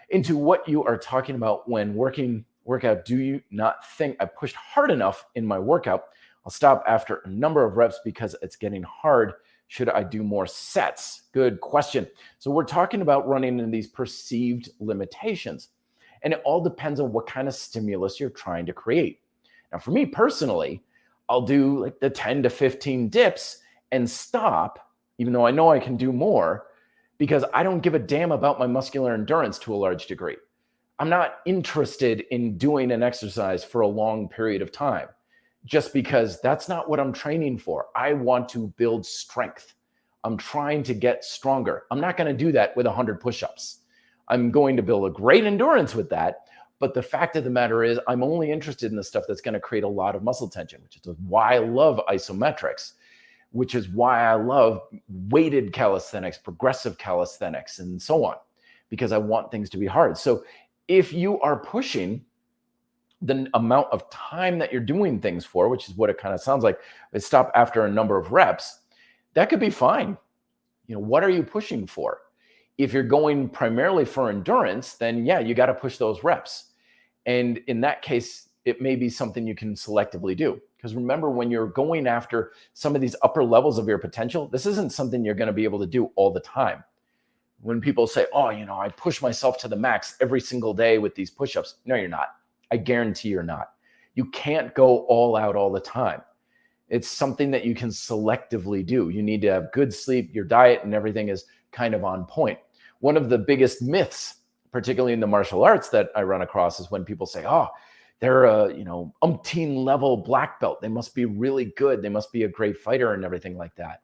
Into what you are talking about when workout. Do you not think I pushed hard enough in my workout? I'll stop after a number of reps because it's getting hard. Should I do more sets? Good question. So we're talking about running into these perceived limitations. And it all depends on what kind of stimulus you're trying to create. Now, for me personally, I'll do like the 10 to 15 dips and stop, even though I know I can do more, because I don't give a damn about my muscular endurance to a large degree. I'm not interested in doing an exercise for a long period of time just because that's not what I'm training for. I want to build strength. I'm trying to get stronger. I'm not going to do that with 100 push-ups. I'm going to build a great endurance with that. But the fact of the matter is, I'm only interested in the stuff that's going to create a lot of muscle tension, which is why I love isometrics, which is why I love weighted calisthenics, progressive calisthenics, and so on, because I want things to be hard. So if you are pushing the amount of time that you're doing things for, which is what it kind of sounds like, stop after a number of reps, that could be fine. What are you pushing for? If you're going primarily for endurance, then yeah, you got to push those reps. And in that case, it may be something you can selectively do. Because remember, when you're going after some of these upper levels of your potential, this isn't something you're going to be able to do all the time. When people say, oh, I push myself to the max every single day with these push-ups. No, you're not. I guarantee you're not. You can't go all out all the time. It's something that you can selectively do. You need to have good sleep, your diet and everything is kind of on point. One of the biggest myths, particularly in the martial arts, that I run across is when people say, oh, they're a umpteen level black belt. They must be really good. They must be a great fighter and everything like that.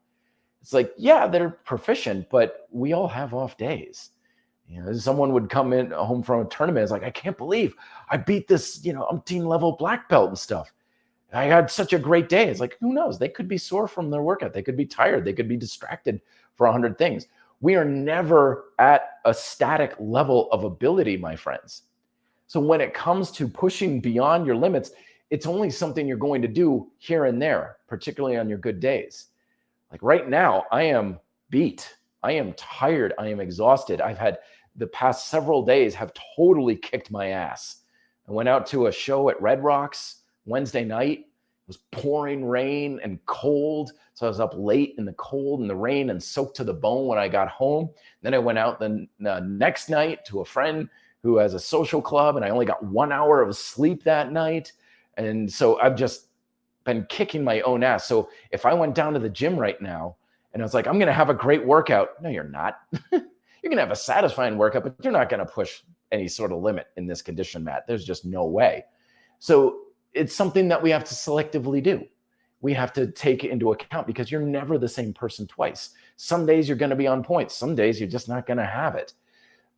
It's like, yeah, they're proficient, but we all have off days. Someone would come in home from a tournament. It's like, I can't believe I beat this, umpteen level black belt and stuff. I had such a great day. It's like, who knows? They could be sore from their workout. They could be tired. They could be distracted for 100 things. We are never at a static level of ability, my friends. So when it comes to pushing beyond your limits, it's only something you're going to do here and there, particularly on your good days. Like right now, I am beat. I am tired. I am exhausted. I've had the past several days have totally kicked my ass. I went out to a show at Red Rocks Wednesday night. It was pouring rain and cold. So I was up late in the cold and the rain and soaked to the bone when I got home. Then I went out the next night to a friend who has a social club, and I only got 1 hour of sleep that night. And so I've just been kicking my own ass. So if I went down to the gym right now and I was like, I'm going to have a great workout. No, you're not. You're going to have a satisfying workout, but you're not going to push any sort of limit in this condition, Matt. There's just no way. So it's something that we have to selectively do. We have to take it into account because you're never the same person twice. Some days you're going to be on point. Some days you're just not going to have it.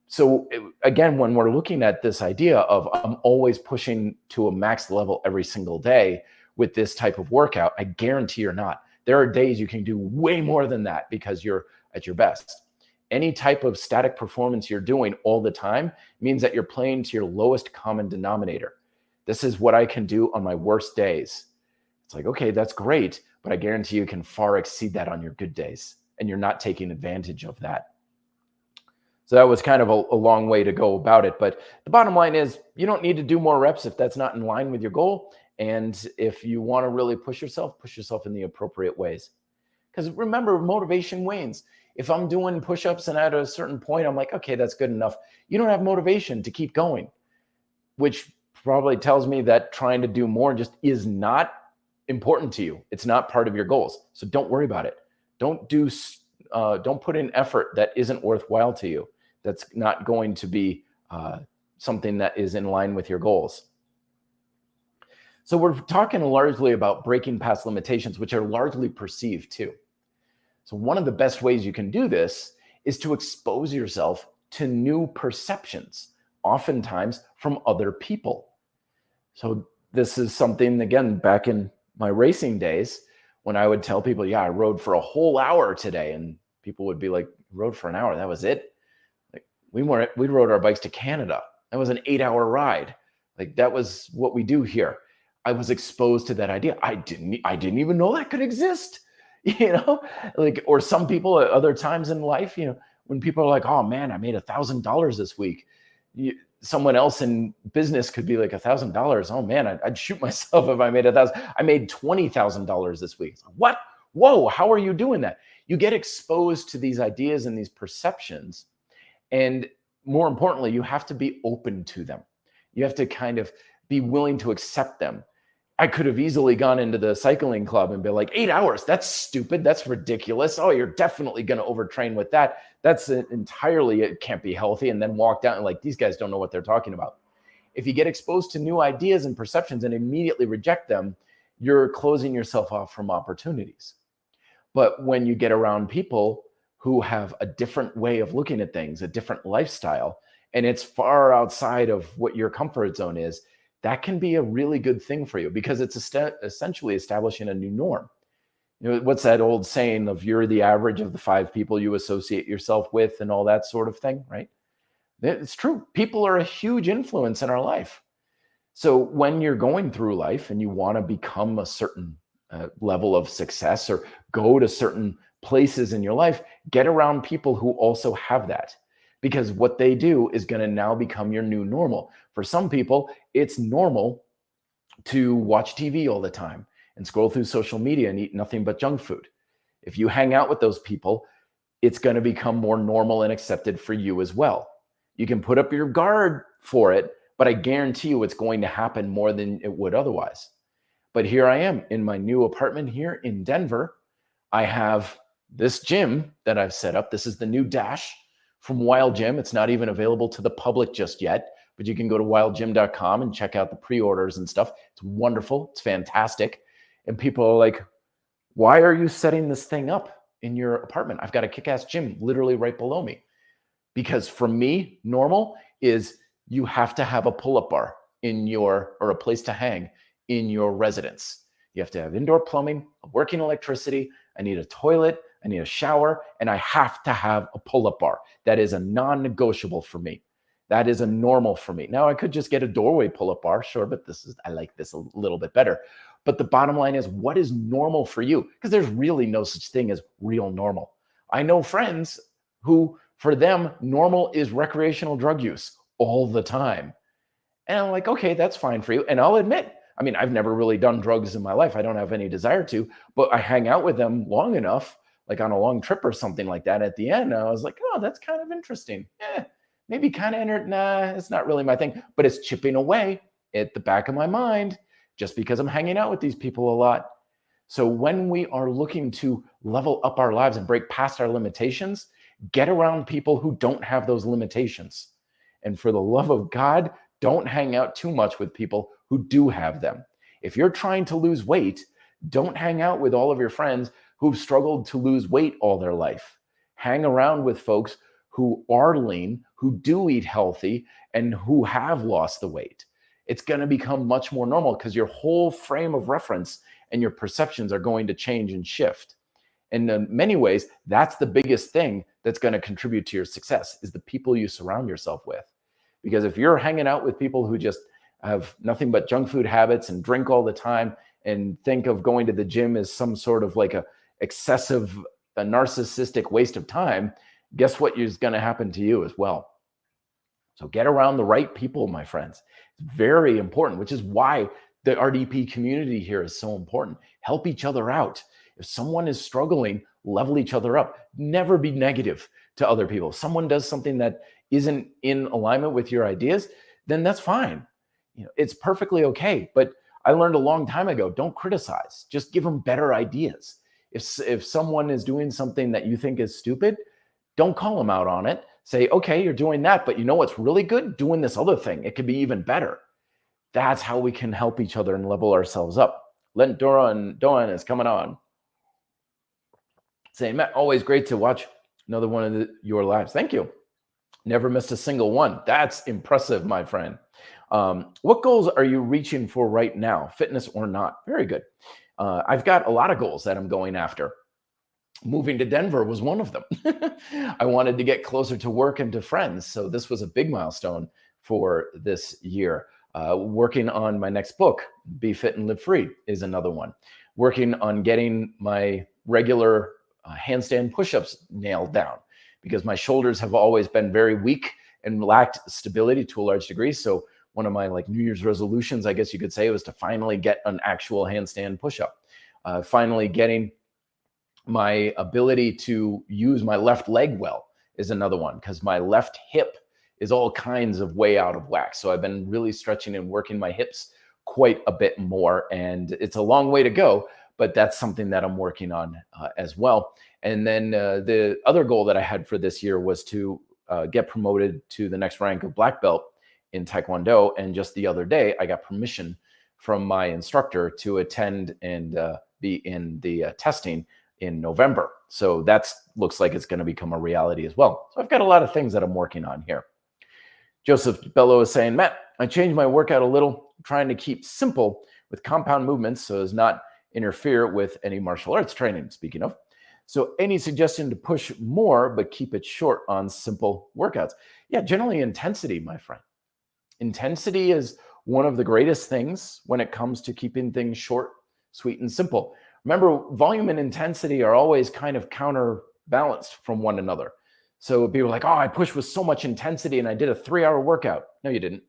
So again, when we're looking at this idea of I'm always pushing to a max level every single day with this type of workout, I guarantee you're not. There are days you can do way more than that because you're at your best. Any type of static performance you're doing all the time means that you're playing to your lowest common denominator. This is what I can do on my worst days. It's like, okay, that's great, but I guarantee you can far exceed that on your good days, and you're not taking advantage of that. So that was kind of a long way to go about it. But the bottom line is you don't need to do more reps if that's not in line with your goal. And if you want to really push yourself in the appropriate ways. Because remember, motivation wanes. If I'm doing push-ups and at a certain point, I'm like, okay, that's good enough. You don't have motivation to keep going, which probably tells me that trying to do more just is not important to you. It's not part of your goals. So don't worry about it. Don't put in effort that isn't worthwhile to you. That's not going to be something that is in line with your goals. So we're talking largely about breaking past limitations, which are largely perceived too. So one of the best ways you can do this is to expose yourself to new perceptions, oftentimes from other people. So this is something, again, back in my racing days, when I would tell people, yeah, I rode for a whole hour today. And people would be like, rode for an hour, that was it? Like we rode our bikes to Canada. That was an 8-hour ride. Like that was what we do here. I was exposed to that idea. I didn't even know that could exist. Like, or some people at other times in life, when people are like, oh man, I made $1,000 this week. Someone else in business could be like $1,000. Oh man, I'd shoot myself if I made 1,000. I made $20,000 this week. It's like, what? Whoa, how are you doing that? You get exposed to these ideas and these perceptions. And more importantly, you have to be open to them. You have to kind of be willing to accept them. I could have easily gone into the cycling club and be like, 8 hours, that's stupid. That's ridiculous. Oh, you're definitely going to overtrain with that. That's entirely, it can't be healthy. And then walk down and like, these guys don't know what they're talking about. If you get exposed to new ideas and perceptions and immediately reject them, you're closing yourself off from opportunities. But when you get around people who have a different way of looking at things, a different lifestyle, and it's far outside of what your comfort zone is, that can be a really good thing for you because it's essentially establishing a new norm. What's that old saying of you're the average of the 5 people you associate yourself with and all that sort of thing, right? It's true. People are a huge influence in our life. So when you're going through life and you want to become a certain level of success or go to certain places in your life, get around people who also have that. Because what they do is going to now become your new normal. For some people, it's normal to watch TV all the time and scroll through social media and eat nothing but junk food. If you hang out with those people, it's going to become more normal and accepted for you as well. You can put up your guard for it, but I guarantee you it's going to happen more than it would otherwise. But here I am in my new apartment here in Denver. I have this gym that I've set up. This is the new Dash from Wild Gym. It's not even available to the public just yet, but you can go to wildgym.com and check out the pre-orders and stuff. It's wonderful. It's fantastic. And people are like, why are you setting this thing up in your apartment? I've got a kick-ass gym literally right below me. Because for me, normal is you have to have a pull-up bar or a place to hang in your residence. You have to have indoor plumbing, working electricity. I need a toilet. I need a shower, and I have to have a pull-up bar. That is a non-negotiable for me. That is a normal for me. Now I could just get a doorway pull-up bar, sure, but I like this a little bit better. But the bottom line is, what is normal for you? Because there's really no such thing as real normal. I know friends who, for them, normal is recreational drug use all the time. And I'm like, okay, that's fine for you. And I'll admit, I mean, I've never really done drugs in my life. I don't have any desire to, but I hang out with them long enough, like on a long trip or something like that. At the end, I was like, oh, that's kind of interesting. Maybe kind of nah, it's not really my thing, but it's chipping away at the back of my mind just because I'm hanging out with these people a lot. So when we are looking to level up our lives and break past our limitations, get around people who don't have those limitations. And for the love of God, don't hang out too much with people who do have them. If you're trying to lose weight, don't hang out with all of your friends who've struggled to lose weight all their life. Hang around with folks who are lean, who do eat healthy, and who have lost the weight. It's going to become much more normal because your whole frame of reference and your perceptions are going to change and shift. And in many ways, that's the biggest thing that's going to contribute to your success is the people you surround yourself with. Because if you're hanging out with people who just have nothing but junk food habits and drink all the time and think of going to the gym as some sort of like a excessive, a narcissistic waste of time, guess what is going to happen to you as well? So get around the right people, my friends. It's very important, which is why the RDP community here is so important. Help each other out. If someone is struggling, level each other up. Never be negative to other people. If someone does something that isn't in alignment with your ideas, then that's fine. It's perfectly okay. But I learned a long time ago, don't criticize. Just give them better ideas. If someone is doing something that you think is stupid, don't call them out on it. Say, okay, you're doing that, but you know what's really good? Doing this other thing. It could be even better. That's how we can help each other and level ourselves up. Len Doran is coming on. Saying, Matt, always great to watch another one of your lives. Thank you. Never missed a single one. That's impressive, my friend. What goals are you reaching for right now, fitness or not? Very good. I've got a lot of goals that I'm going after. Moving to Denver was one of them. I wanted to get closer to work and to friends. So this was a big milestone for this year. Working on my next book, Be Fit and Live Free, is another one. Working on getting my regular handstand push-ups nailed down, because my shoulders have always been very weak and lacked stability to a large degree. So one of my New Year's resolutions, I guess you could say, was to finally get an actual handstand push-up. Finally getting my ability to use my left leg well is another one, because my left hip is all kinds of way out of whack. So I've been really stretching and working my hips quite a bit more, and it's a long way to go, but that's something that I'm working on as well. And then the other goal that I had for this year was to get promoted to the next rank of black belt in Taekwondo. And just the other day, I got permission from my instructor to attend and be in the testing in November. So that looks like it's going to become a reality as well. So I've got a lot of things that I'm working on here. Joseph Bello is saying, Matt, I changed my workout a little, trying to keep simple with compound movements so as not interfere with any martial arts training, speaking of. So any suggestion to push more, but keep it short on simple workouts? Yeah, generally intensity, my friend. Intensity is one of the greatest things when it comes to keeping things short, sweet, and simple. Remember, volume and intensity are always kind of counterbalanced from one another. So people are like, oh, I pushed with so much intensity and I did a 3-hour workout. No, you didn't.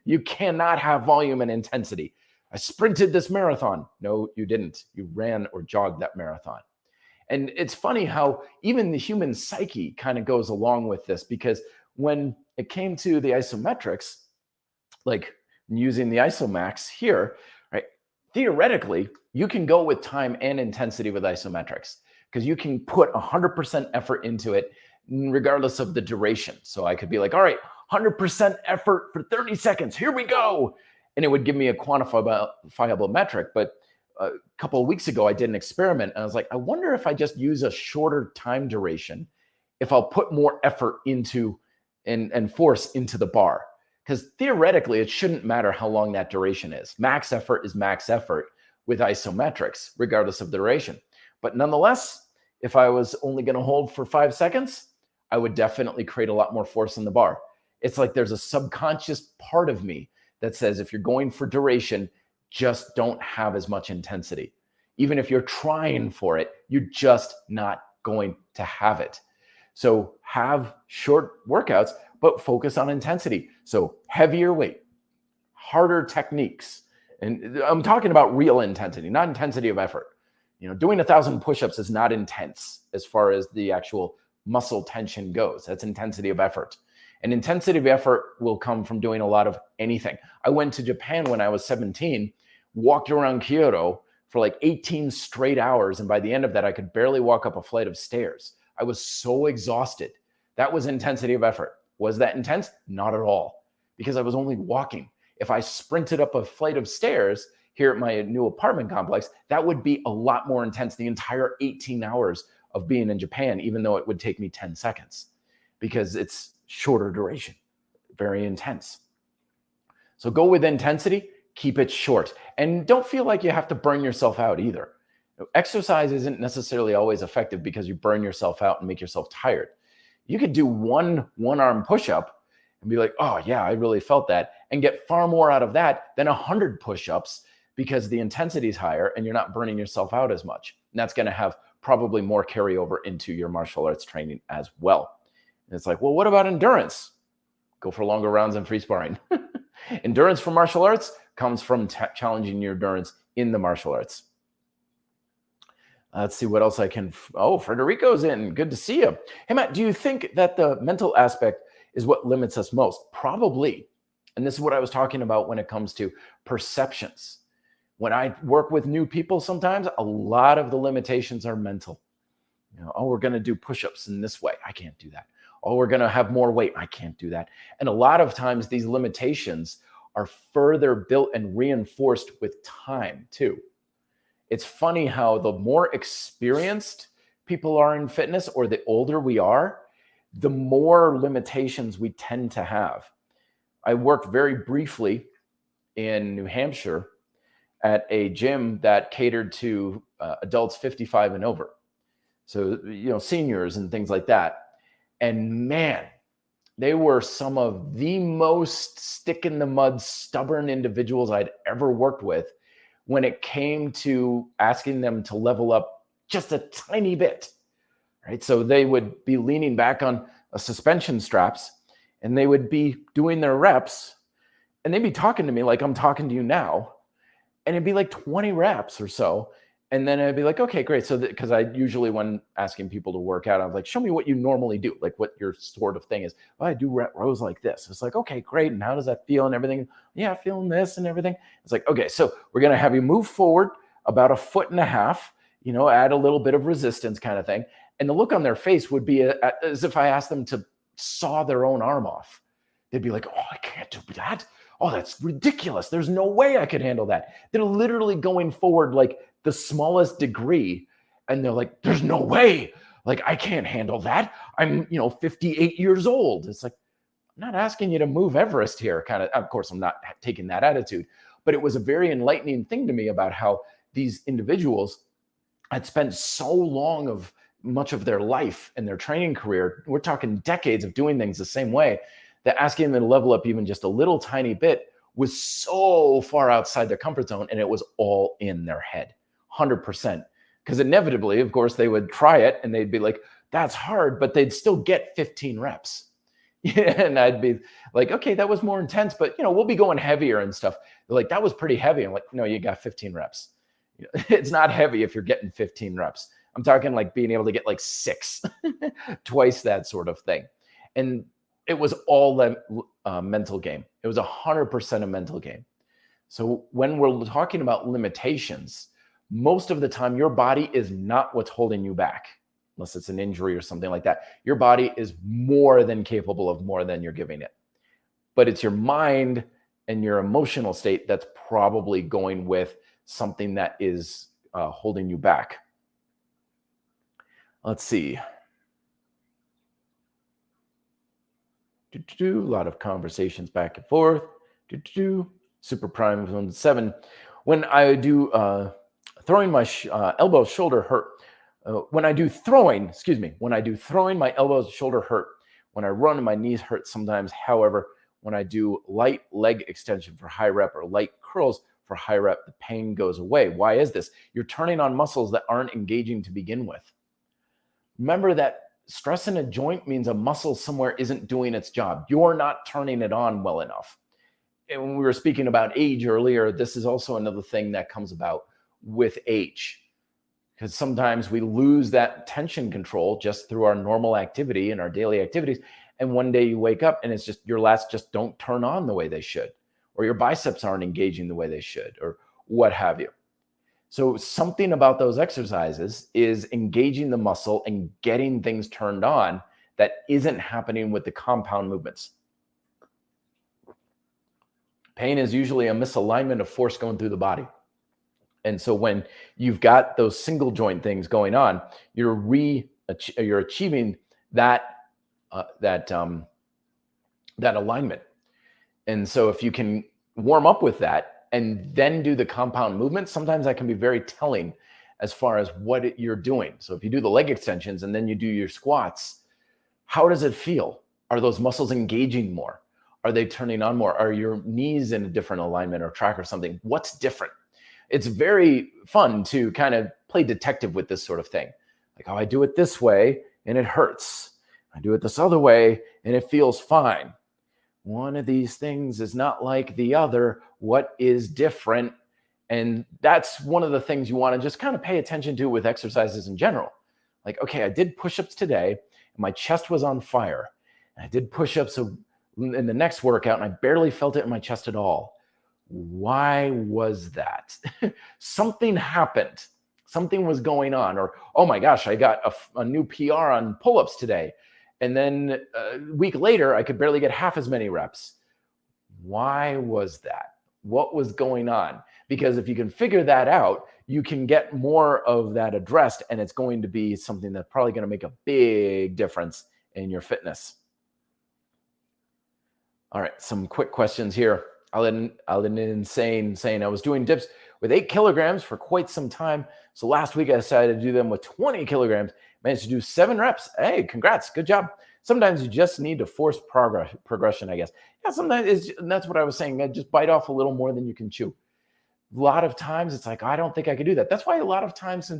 You cannot have volume and intensity. I sprinted this marathon. No, you didn't. You ran or jogged that marathon. And it's funny how even the human psyche kind of goes along with this, because when it came to the isometrics, like using the isomax here, right? Theoretically, you can go with time and intensity with isometrics, because you can put 100% effort into it regardless of the duration. So I could be like, all right, 100% effort for 30 seconds. Here we go. And it would give me a quantifiable metric. But a couple of weeks ago, I did an experiment and I was like, I wonder if I just use a shorter time duration, if I'll put more effort into and force into the bar. Because theoretically, it shouldn't matter how long that duration is. Max effort is max effort with isometrics, regardless of the duration. But nonetheless, if I was only going to hold for 5 seconds, I would definitely create a lot more force in the bar. It's like there's a subconscious part of me that says if you're going for duration, just don't have as much intensity. Even if you're trying for it, you're just not going to have it. So have short workouts, but focus on intensity. So heavier weight, harder techniques. And I'm talking about real intensity, not intensity of effort. Doing 1,000 push-ups is not intense as far as the actual muscle tension goes. That's intensity of effort. And intensity of effort will come from doing a lot of anything. I went to Japan when I was 17, walked around Kyoto for like 18 straight hours. And by the end of that, I could barely walk up a flight of stairs. I was so exhausted. That was intensity of effort. Was that intense? Not at all, because I was only walking. If I sprinted up a flight of stairs here at my new apartment complex, that would be a lot more intense, the entire 18 hours of being in Japan, even though it would take me 10 seconds, because it's shorter duration, very intense. So go with intensity, keep it short, and don't feel like you have to burn yourself out either. Exercise isn't necessarily always effective because you burn yourself out and make yourself tired. You could do one-arm push-up and be like, oh yeah, I really felt that, and get far more out of that than 100 push-ups, because the intensity is higher and you're not burning yourself out as much. And that's going to have probably more carryover into your martial arts training as well. And it's like, well, what about endurance? Go for longer rounds and free sparring. Endurance for martial arts comes from challenging your endurance in the martial arts. Let's see what else I can. Oh, Frederico's in. Good to see you. Hey, Matt, do you think that the mental aspect is what limits us most? Probably. And this is what I was talking about when it comes to perceptions. When I work with new people, sometimes a lot of the limitations are mental. Oh, we're going to do push-ups in this way. I can't do that. Oh, we're going to have more weight. I can't do that. And a lot of times these limitations are further built and reinforced with time too. It's funny how the more experienced people are in fitness, or the older we are, the more limitations we tend to have. I worked very briefly in New Hampshire at a gym that catered to adults 55 and over. So, seniors and things like that. And man, They were some of the most stick in the mud, stubborn individuals I'd ever worked with when it came to asking them to level up just a tiny bit, right? So they would be leaning back on a suspension straps and they would be doing their reps and they'd be talking to me like I'm talking to you now. And it'd be like 20 reps or so. And then I'd be like, okay, great. So because I usually, when asking people to work out, I'm like, show me what you normally do, like what your sort of thing is. Well, I do rows like this. It's like, okay, great. And how does that feel and everything? Yeah, feeling this and everything. It's like, okay, so we're going to have you move forward about 1.5 feet, add a little bit of resistance kind of thing. And the look on their face would be as if I asked them to saw their own arm off. They'd be like, oh, I can't do that. Oh, that's ridiculous. There's no way I could handle that. They're literally going forward like the smallest degree. And they're like, there's no way. Like, I can't handle that. I'm, 58 years old. It's like, I'm not asking you to move Everest here. Of course, I'm not taking that attitude. But it was a very enlightening thing to me about how these individuals had spent so long of much of their life and their training career. We're talking decades of doing things the same way, that asking them to level up even just a little tiny bit was so far outside their comfort zone, and it was all in their head, 100%. Because inevitably, of course, they would try it and they'd be like, that's hard, but they'd still get 15 reps. And I'd be like, okay, that was more intense, but we'll be going heavier and stuff. They're like, that was pretty heavy. I'm like, no, you got 15 reps. It's not heavy if you're getting 15 reps. I'm talking like being able to get like 6, twice that sort of thing. And it was all a mental game. It was 100% a mental game. So when we're talking about limitations, most of the time your body is not what's holding you back, unless it's an injury or something like that. Your body is more than capable of more than you're giving it. But it's your mind and your emotional state that's probably going with something that is holding you back. Let's see. A lot of conversations back and forth. Super Prime 17. When I do throwing, my elbow shoulder hurt. When I do throwing, my elbows shoulder hurt. When I run, my knees hurt sometimes. However, when I do light leg extension for high rep or light curls for high rep, the pain goes away. Why is this? You're turning on muscles that aren't engaging to begin with. Remember that stress in a joint means a muscle somewhere isn't doing its job. You're not turning it on well enough. And when we were speaking about age earlier, this is also another thing that comes about with age, because sometimes we lose that tension control just through our normal activity and our daily activities. And one day you wake up and it's just your lats just don't turn on the way they should, or your biceps aren't engaging the way they should, or what have you. So something about those exercises is engaging the muscle and getting things turned on that isn't happening with the compound movements. Pain is usually a misalignment of force going through the body. And so when you've got those single joint things going on, you're achieving that alignment. And so if you can warm up with that and then do the compound movements, sometimes that can be very telling as far as what you're doing. So if you do the leg extensions and then you do your squats, how does it feel? Are those muscles engaging more? Are they turning on more? Are your knees in a different alignment or track or something? What's different? It's very fun to kind of play detective with this sort of thing. Like, oh, I do it this way and it hurts. I do it this other way and it feels fine. One of these things is not like the other. What is different? And that's one of the things you want to just kind of pay attention to with exercises in general. Like, okay, I did push-ups today and my chest was on fire. And I did push-ups in the next workout and I barely felt it in my chest at all. Why was that? Something happened. Something was going on. Or, oh my gosh, I got a new PR on pull-ups today. And then a week later, I could barely get half as many reps. Why was that? What was going on? Because if you can figure that out, you can get more of that addressed, and it's going to be something that's probably going to make a big difference in your fitness. All right, some quick questions here. Insane saying, I was doing dips with 8 kilograms for quite some time. So last week I decided to do them with 20 kilograms. Managed to do 7 reps. Hey, congrats. Good job. Sometimes you just need to force progression, I guess. Yeah, sometimes and that's what I was saying. Just bite off a little more than you can chew. A lot of times it's like, I don't think I could do that. That's why a lot of times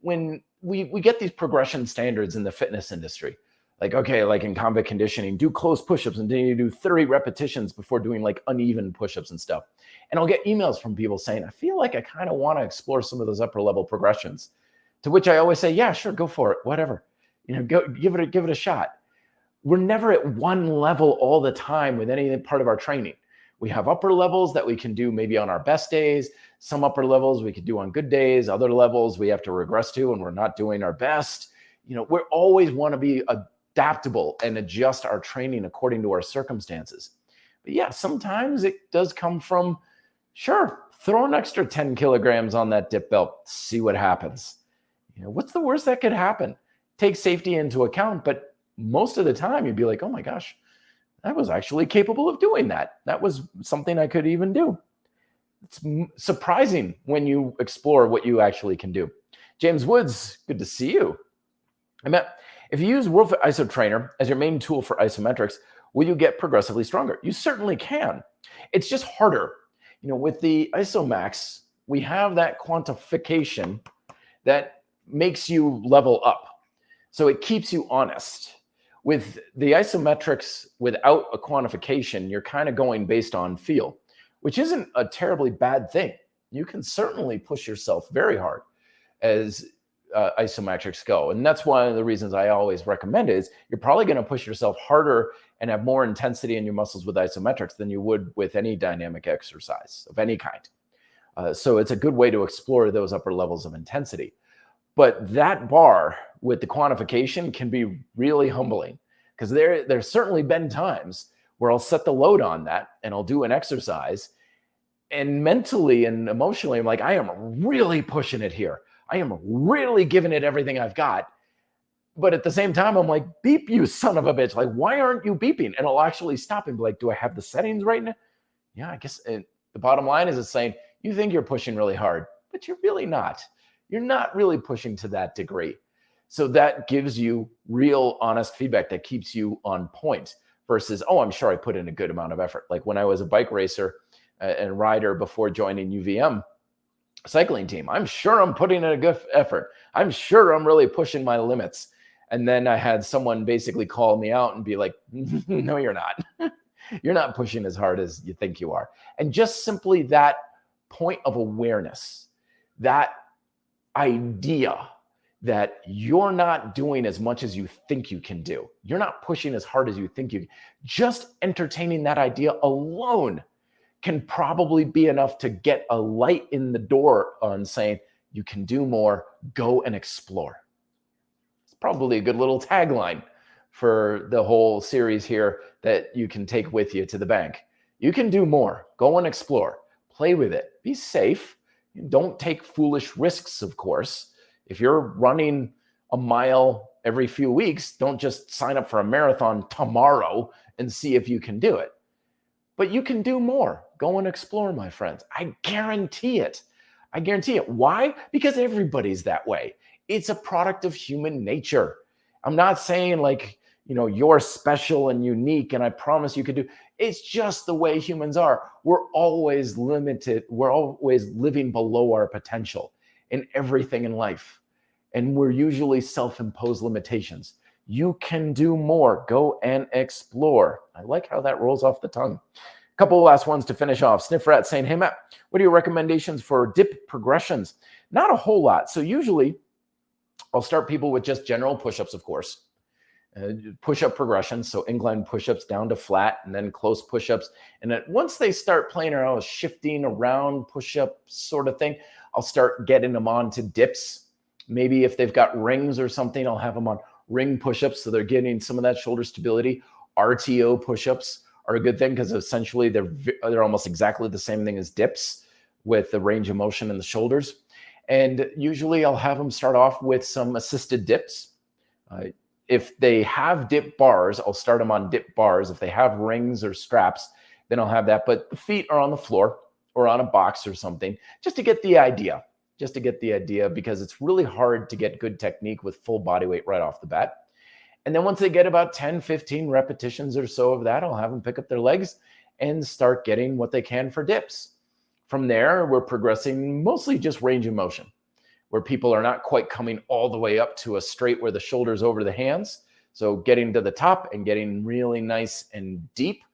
when we get these progression standards in the fitness industry, like, okay, like in combat conditioning, do close push-ups and then you do 30 repetitions before doing like uneven push-ups and stuff. And I'll get emails from people saying, I feel like I kind of want to explore some of those upper level progressions. To which I always say, yeah, sure, go for it, whatever. Go give it a shot. We're never at one level all the time with any part of our training. We have upper levels that we can do maybe on our best days. Some upper levels we could do on good days. Other levels we have to regress to when we're not doing our best. We always want to be adaptable and adjust our training according to our circumstances. But yeah, sometimes it does come from, sure, throw an extra 10 kilograms on that dip belt, see what happens. What's the worst that could happen? Take safety into account, but most of the time you'd be like, oh my gosh, I was actually capable of doing that. That was something I could even do. It's surprising when you explore what you actually can do. James Woods, good to see you. If you use WorldFit Iso Trainer as your main tool for isometrics, will you get progressively stronger? You certainly can. It's just harder. With the IsoMax, we have that quantification that makes you level up. So it keeps you honest. With the isometrics without a quantification, you're kind of going based on feel, which isn't a terribly bad thing. You can certainly push yourself very hard as isometrics go. And that's one of the reasons I always recommend it is you're probably going to push yourself harder and have more intensity in your muscles with isometrics than you would with any dynamic exercise of any kind. So it's a good way to explore those upper levels of intensity. But that bar with the quantification can be really humbling because there's certainly been times where I'll set the load on that and I'll do an exercise and mentally and emotionally, I'm like, I am really pushing it here. I am really giving it everything I've got. But at the same time, I'm like, beep, you son of a bitch. Like, why aren't you beeping? And I'll actually stop and be like, do I have the settings right now? Yeah, I guess the bottom line is it's saying, you think you're pushing really hard, but you're really not. You're not really pushing to that degree. So that gives you real honest feedback that keeps you on point versus, oh, I'm sure I put in a good amount of effort. Like when I was a bike racer and rider before joining UVM cycling team, I'm sure I'm putting in a good effort. I'm sure I'm really pushing my limits. And then I had someone basically call me out and be like, no, you're not. You're not pushing as hard as you think you are. And just simply that point of awareness, that idea that you're not doing as much as you think you can do. You're not pushing as hard as you think you can. Just entertaining that idea alone can probably be enough to get a light in the door on saying, you can do more, go and explore. It's probably a good little tagline for the whole series here that you can take with you to the bank. You can do more, go and explore, play with it, be safe. Don't take foolish risks, of course. If you're running a mile every few weeks, don't just sign up for a marathon tomorrow and see if you can do it. But you can do more. Go and explore, my friends. I guarantee it. I guarantee it. Why? Because everybody's that way. It's a product of human nature. I'm not saying like, you're special and unique and I promise you could do. It's just the way humans are. We're always limited. We're always living below our potential in everything in life. And we're usually self-imposed limitations. You can do more. Go and explore. I like how that rolls off the tongue. A couple of last ones to finish off. Sniff Rat saying, hey, Matt, what are your recommendations for dip progressions? Not a whole lot. So usually I'll start people with just general push-ups, of course. Push-up progressions, so incline push-ups down to flat and then close push-ups. And then once they start playing around with shifting around push-up sort of thing, I'll start getting them on to dips. Maybe if they've got rings or something, I'll have them on ring push-ups so they're getting some of that shoulder stability. RTO push-ups are a good thing because essentially they're almost exactly the same thing as dips with the range of motion in the shoulders. And usually I'll have them start off with some assisted dips. If they have dip bars, I'll start them on dip bars. If they have rings or straps, then I'll have that. But the feet are on the floor or on a box or something, just to get the idea. Because it's really hard to get good technique with full body weight right off the bat. And then once they get about 10, 15 repetitions or so of that, I'll have them pick up their legs and start getting what they can for dips. From there, we're progressing mostly just range of motion, where people are not quite coming all the way up to a straight where the shoulders over the hands. So getting to the top and getting really nice and deep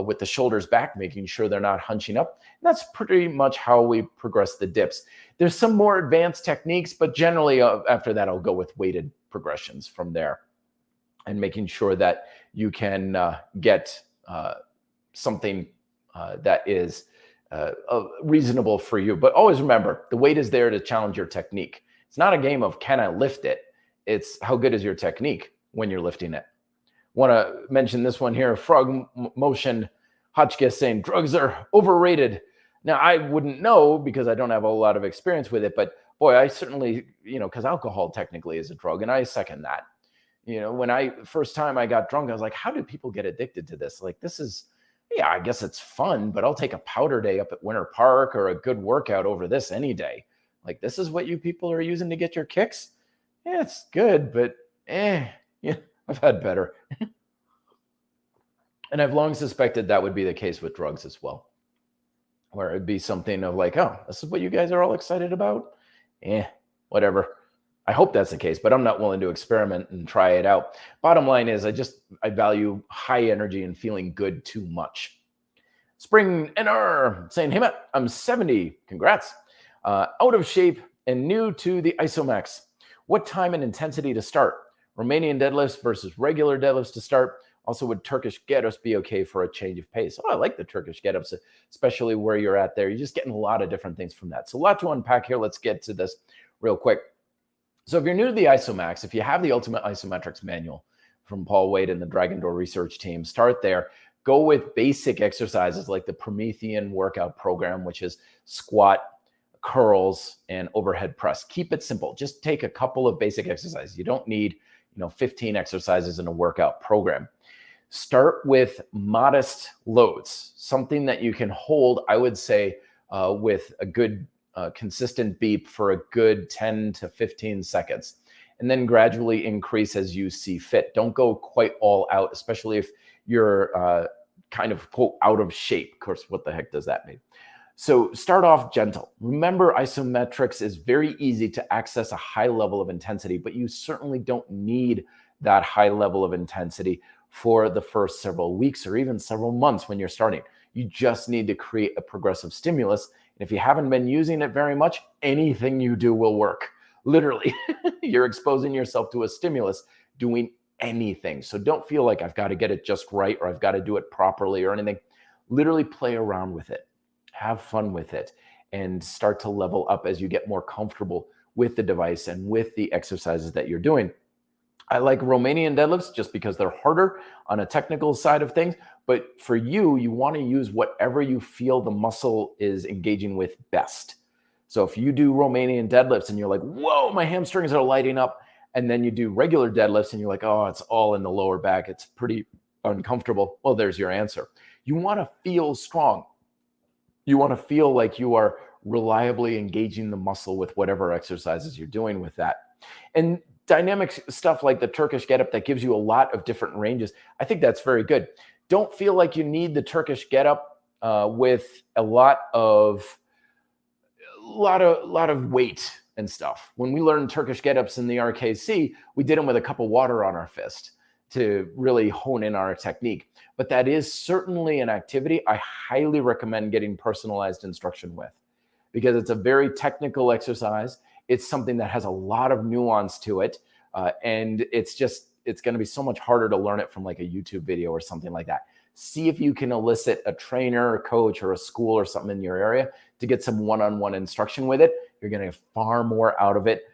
with the shoulders back, making sure they're not hunching up. And that's pretty much how we progress the dips. There's some more advanced techniques, but generally after that, I'll go with weighted progressions from there and making sure that you can get something that is reasonable for you. But always remember, the weight is there to challenge your technique. It's not a game of can I lift it? It's how good is your technique when you're lifting it. Want to mention this one here, Frog Motion Hotchkiss saying drugs are overrated. Now, I wouldn't know because I don't have a lot of experience with it, but boy, I certainly, because alcohol technically is a drug, and I second that. When first time I got drunk, I was like, how do people get addicted to this? Like, this is, yeah, I guess it's fun, but I'll take a powder day up at Winter Park or a good workout over this any day. Like, this is what you people are using to get your kicks? Yeah, it's good, but I've had better. And I've long suspected that would be the case with drugs as well, where it'd be something of like, oh, this is what you guys are all excited about? Whatever. I hope that's the case, but I'm not willing to experiment and try it out. Bottom line is I value high energy and feeling good too much. Spring NR saying, hey, Matt, I'm 70. Congrats. Out of shape and new to the Isomax. What time and intensity to start? Romanian deadlifts versus regular deadlifts to start. Also, would Turkish get-ups be okay for a change of pace? Oh, I like the Turkish get-ups, especially where you're at there. You're just getting a lot of different things from that. So a lot to unpack here. Let's get to this real quick. So if you're new to the Isomax, if you have the Ultimate Isometrics Manual from Paul Wade and the Dragon Door research team, start there. Go with basic exercises like the Promethean workout program, which is squat, curls, and overhead press. Keep it simple. Just take a couple of basic exercises. You don't need 15 exercises in a workout program. Start with modest loads, something that you can hold, I would say, with a good consistent beep for a good 10 to 15 seconds, and then gradually increase as you see fit. Don't go quite all out, especially if you're kind of, quote, out of shape. Of course, what the heck does that mean? So start off gentle. Remember, isometrics is very easy to access a high level of intensity, but you certainly don't need that high level of intensity for the first several weeks or even several months when you're starting. You just need to create a progressive stimulus. And if you haven't been using it very much, anything you do will work. Literally, you're exposing yourself to a stimulus doing anything. So don't feel like I've got to get it just right or I've got to do it properly or anything. Literally play around with it. Have fun with it and start to level up as you get more comfortable with the device and with the exercises that you're doing. I like Romanian deadlifts just because they're harder on a technical side of things. But for you, you want to use whatever you feel the muscle is engaging with best. So if you do Romanian deadlifts and you're like, whoa, my hamstrings are lighting up, and then you do regular deadlifts and you're like, oh, it's all in the lower back, it's pretty uncomfortable. Well, there's your answer. You want to feel strong. You want to feel like you are reliably engaging the muscle with whatever exercises you're doing with that. And dynamic stuff like the Turkish get-up that gives you a lot of different ranges, I think that's very good. Don't feel like you need the Turkish get-up with a lot of weight and stuff. When we learned Turkish get-ups in the RKC, we did them with a cup of water on our fist to really hone in our technique. But that is certainly an activity I highly recommend getting personalized instruction with, because it's a very technical exercise. It's something that has a lot of nuance to it. And it's going to be so much harder to learn it from like a YouTube video or something like that. See if you can elicit a trainer, a coach, or a school or something in your area to get some one-on-one instruction with it. You're going to get far more out of it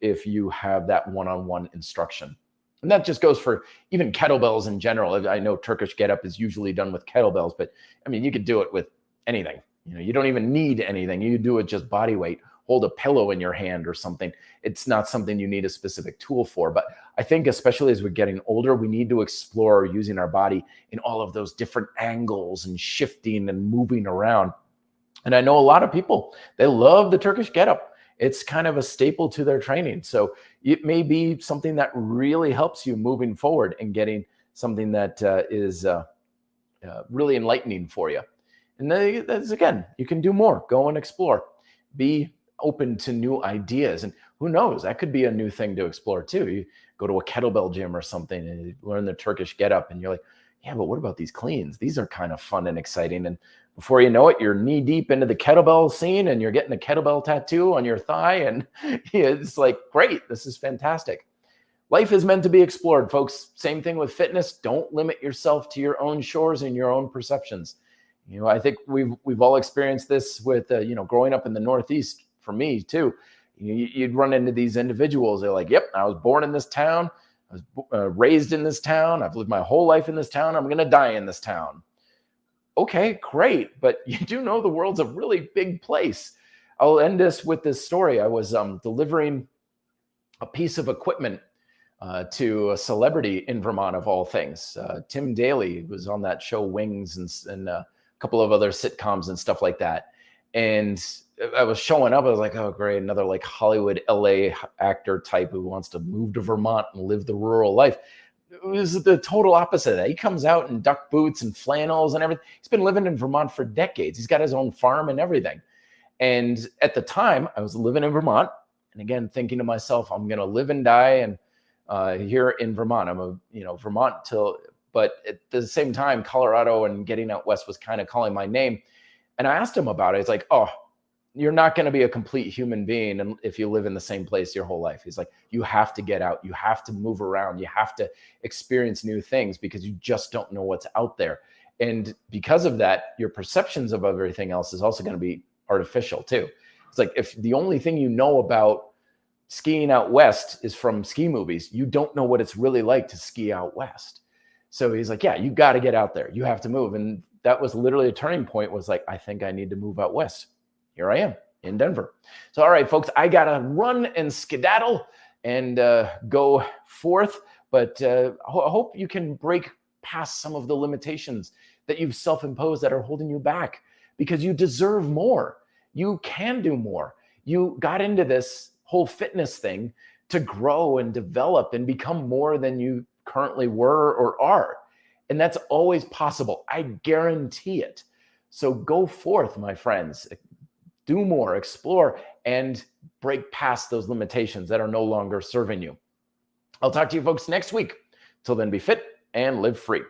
if you have that one-on-one instruction. And that just goes for even kettlebells in general. I know Turkish get-up is usually done with kettlebells, but I mean, you could do it with anything. You don't even need anything. You do it just body weight. Hold a pillow in your hand or something. It's not something you need a specific tool for. But I think especially as we're getting older, we need to explore using our body in all of those different angles and shifting and moving around. And I know a lot of people, they love the Turkish get-up. it's kind of a staple to their training. So it may be something that really helps you moving forward and getting something that is really enlightening for you. And then, that's, again, you can do more. Go and explore. Be open to new ideas. And who knows, that could be a new thing to explore too. You go to a kettlebell gym or something and you learn the Turkish get up and you're like, yeah, but what about these cleans? These are kind of fun and exciting. And before you know it, you're knee deep into the kettlebell scene and you're getting a kettlebell tattoo on your thigh. And it's like, great, this is fantastic. Life is meant to be explored, folks. Same thing with fitness. Don't limit yourself to your own shores and your own perceptions. I think we've all experienced this with, growing up in the Northeast. For me too, you'd run into these individuals. They're like, yep, I was born in this town. I was raised in this town. I've lived my whole life in this town. I'm going to die in this town. Okay, great. But you do know the world's a really big place. I'll end this with this story. I was delivering a piece of equipment to a celebrity in Vermont, of all things. Tim Daly was on that show Wings and a couple of other sitcoms and stuff like that. And I was showing up. I was like, oh, great. Another like Hollywood, LA actor type who wants to move to Vermont and live the rural life. It was the total opposite of that. He comes out in duck boots and flannels and everything. He's been living in Vermont for decades. He's got his own farm and everything. And at the time, I was living in Vermont. And again, thinking to myself, I'm going to live and die and here in Vermont. I'm Vermont but at the same time, Colorado and getting out west was kind of calling my name. And I asked him about it. He's like, oh, you're not going to be a complete human being if you live in the same place your whole life. He's like, you have to get out. You have to move around. You have to experience new things because you just don't know what's out there. And because of that, your perceptions of everything else is also going to be artificial too. It's like, if the only thing you know about skiing out west is from ski movies, you don't know what it's really like to ski out west. So he's like, yeah, you got to get out there. You have to move. And that was literally a turning point. Was like, I think I need to move out west. Here I am in Denver. So, all right, folks, I got to run and skedaddle and go forth. But I hope you can break past some of the limitations that you've self-imposed that are holding you back, because you deserve more. You can do more. You got into this whole fitness thing to grow and develop and become more than you currently were or are. And that's always possible. I guarantee it. So go forth, my friends. Do more, explore, and break past those limitations that are no longer serving you. I'll talk to you folks next week. Till then, be fit and live free.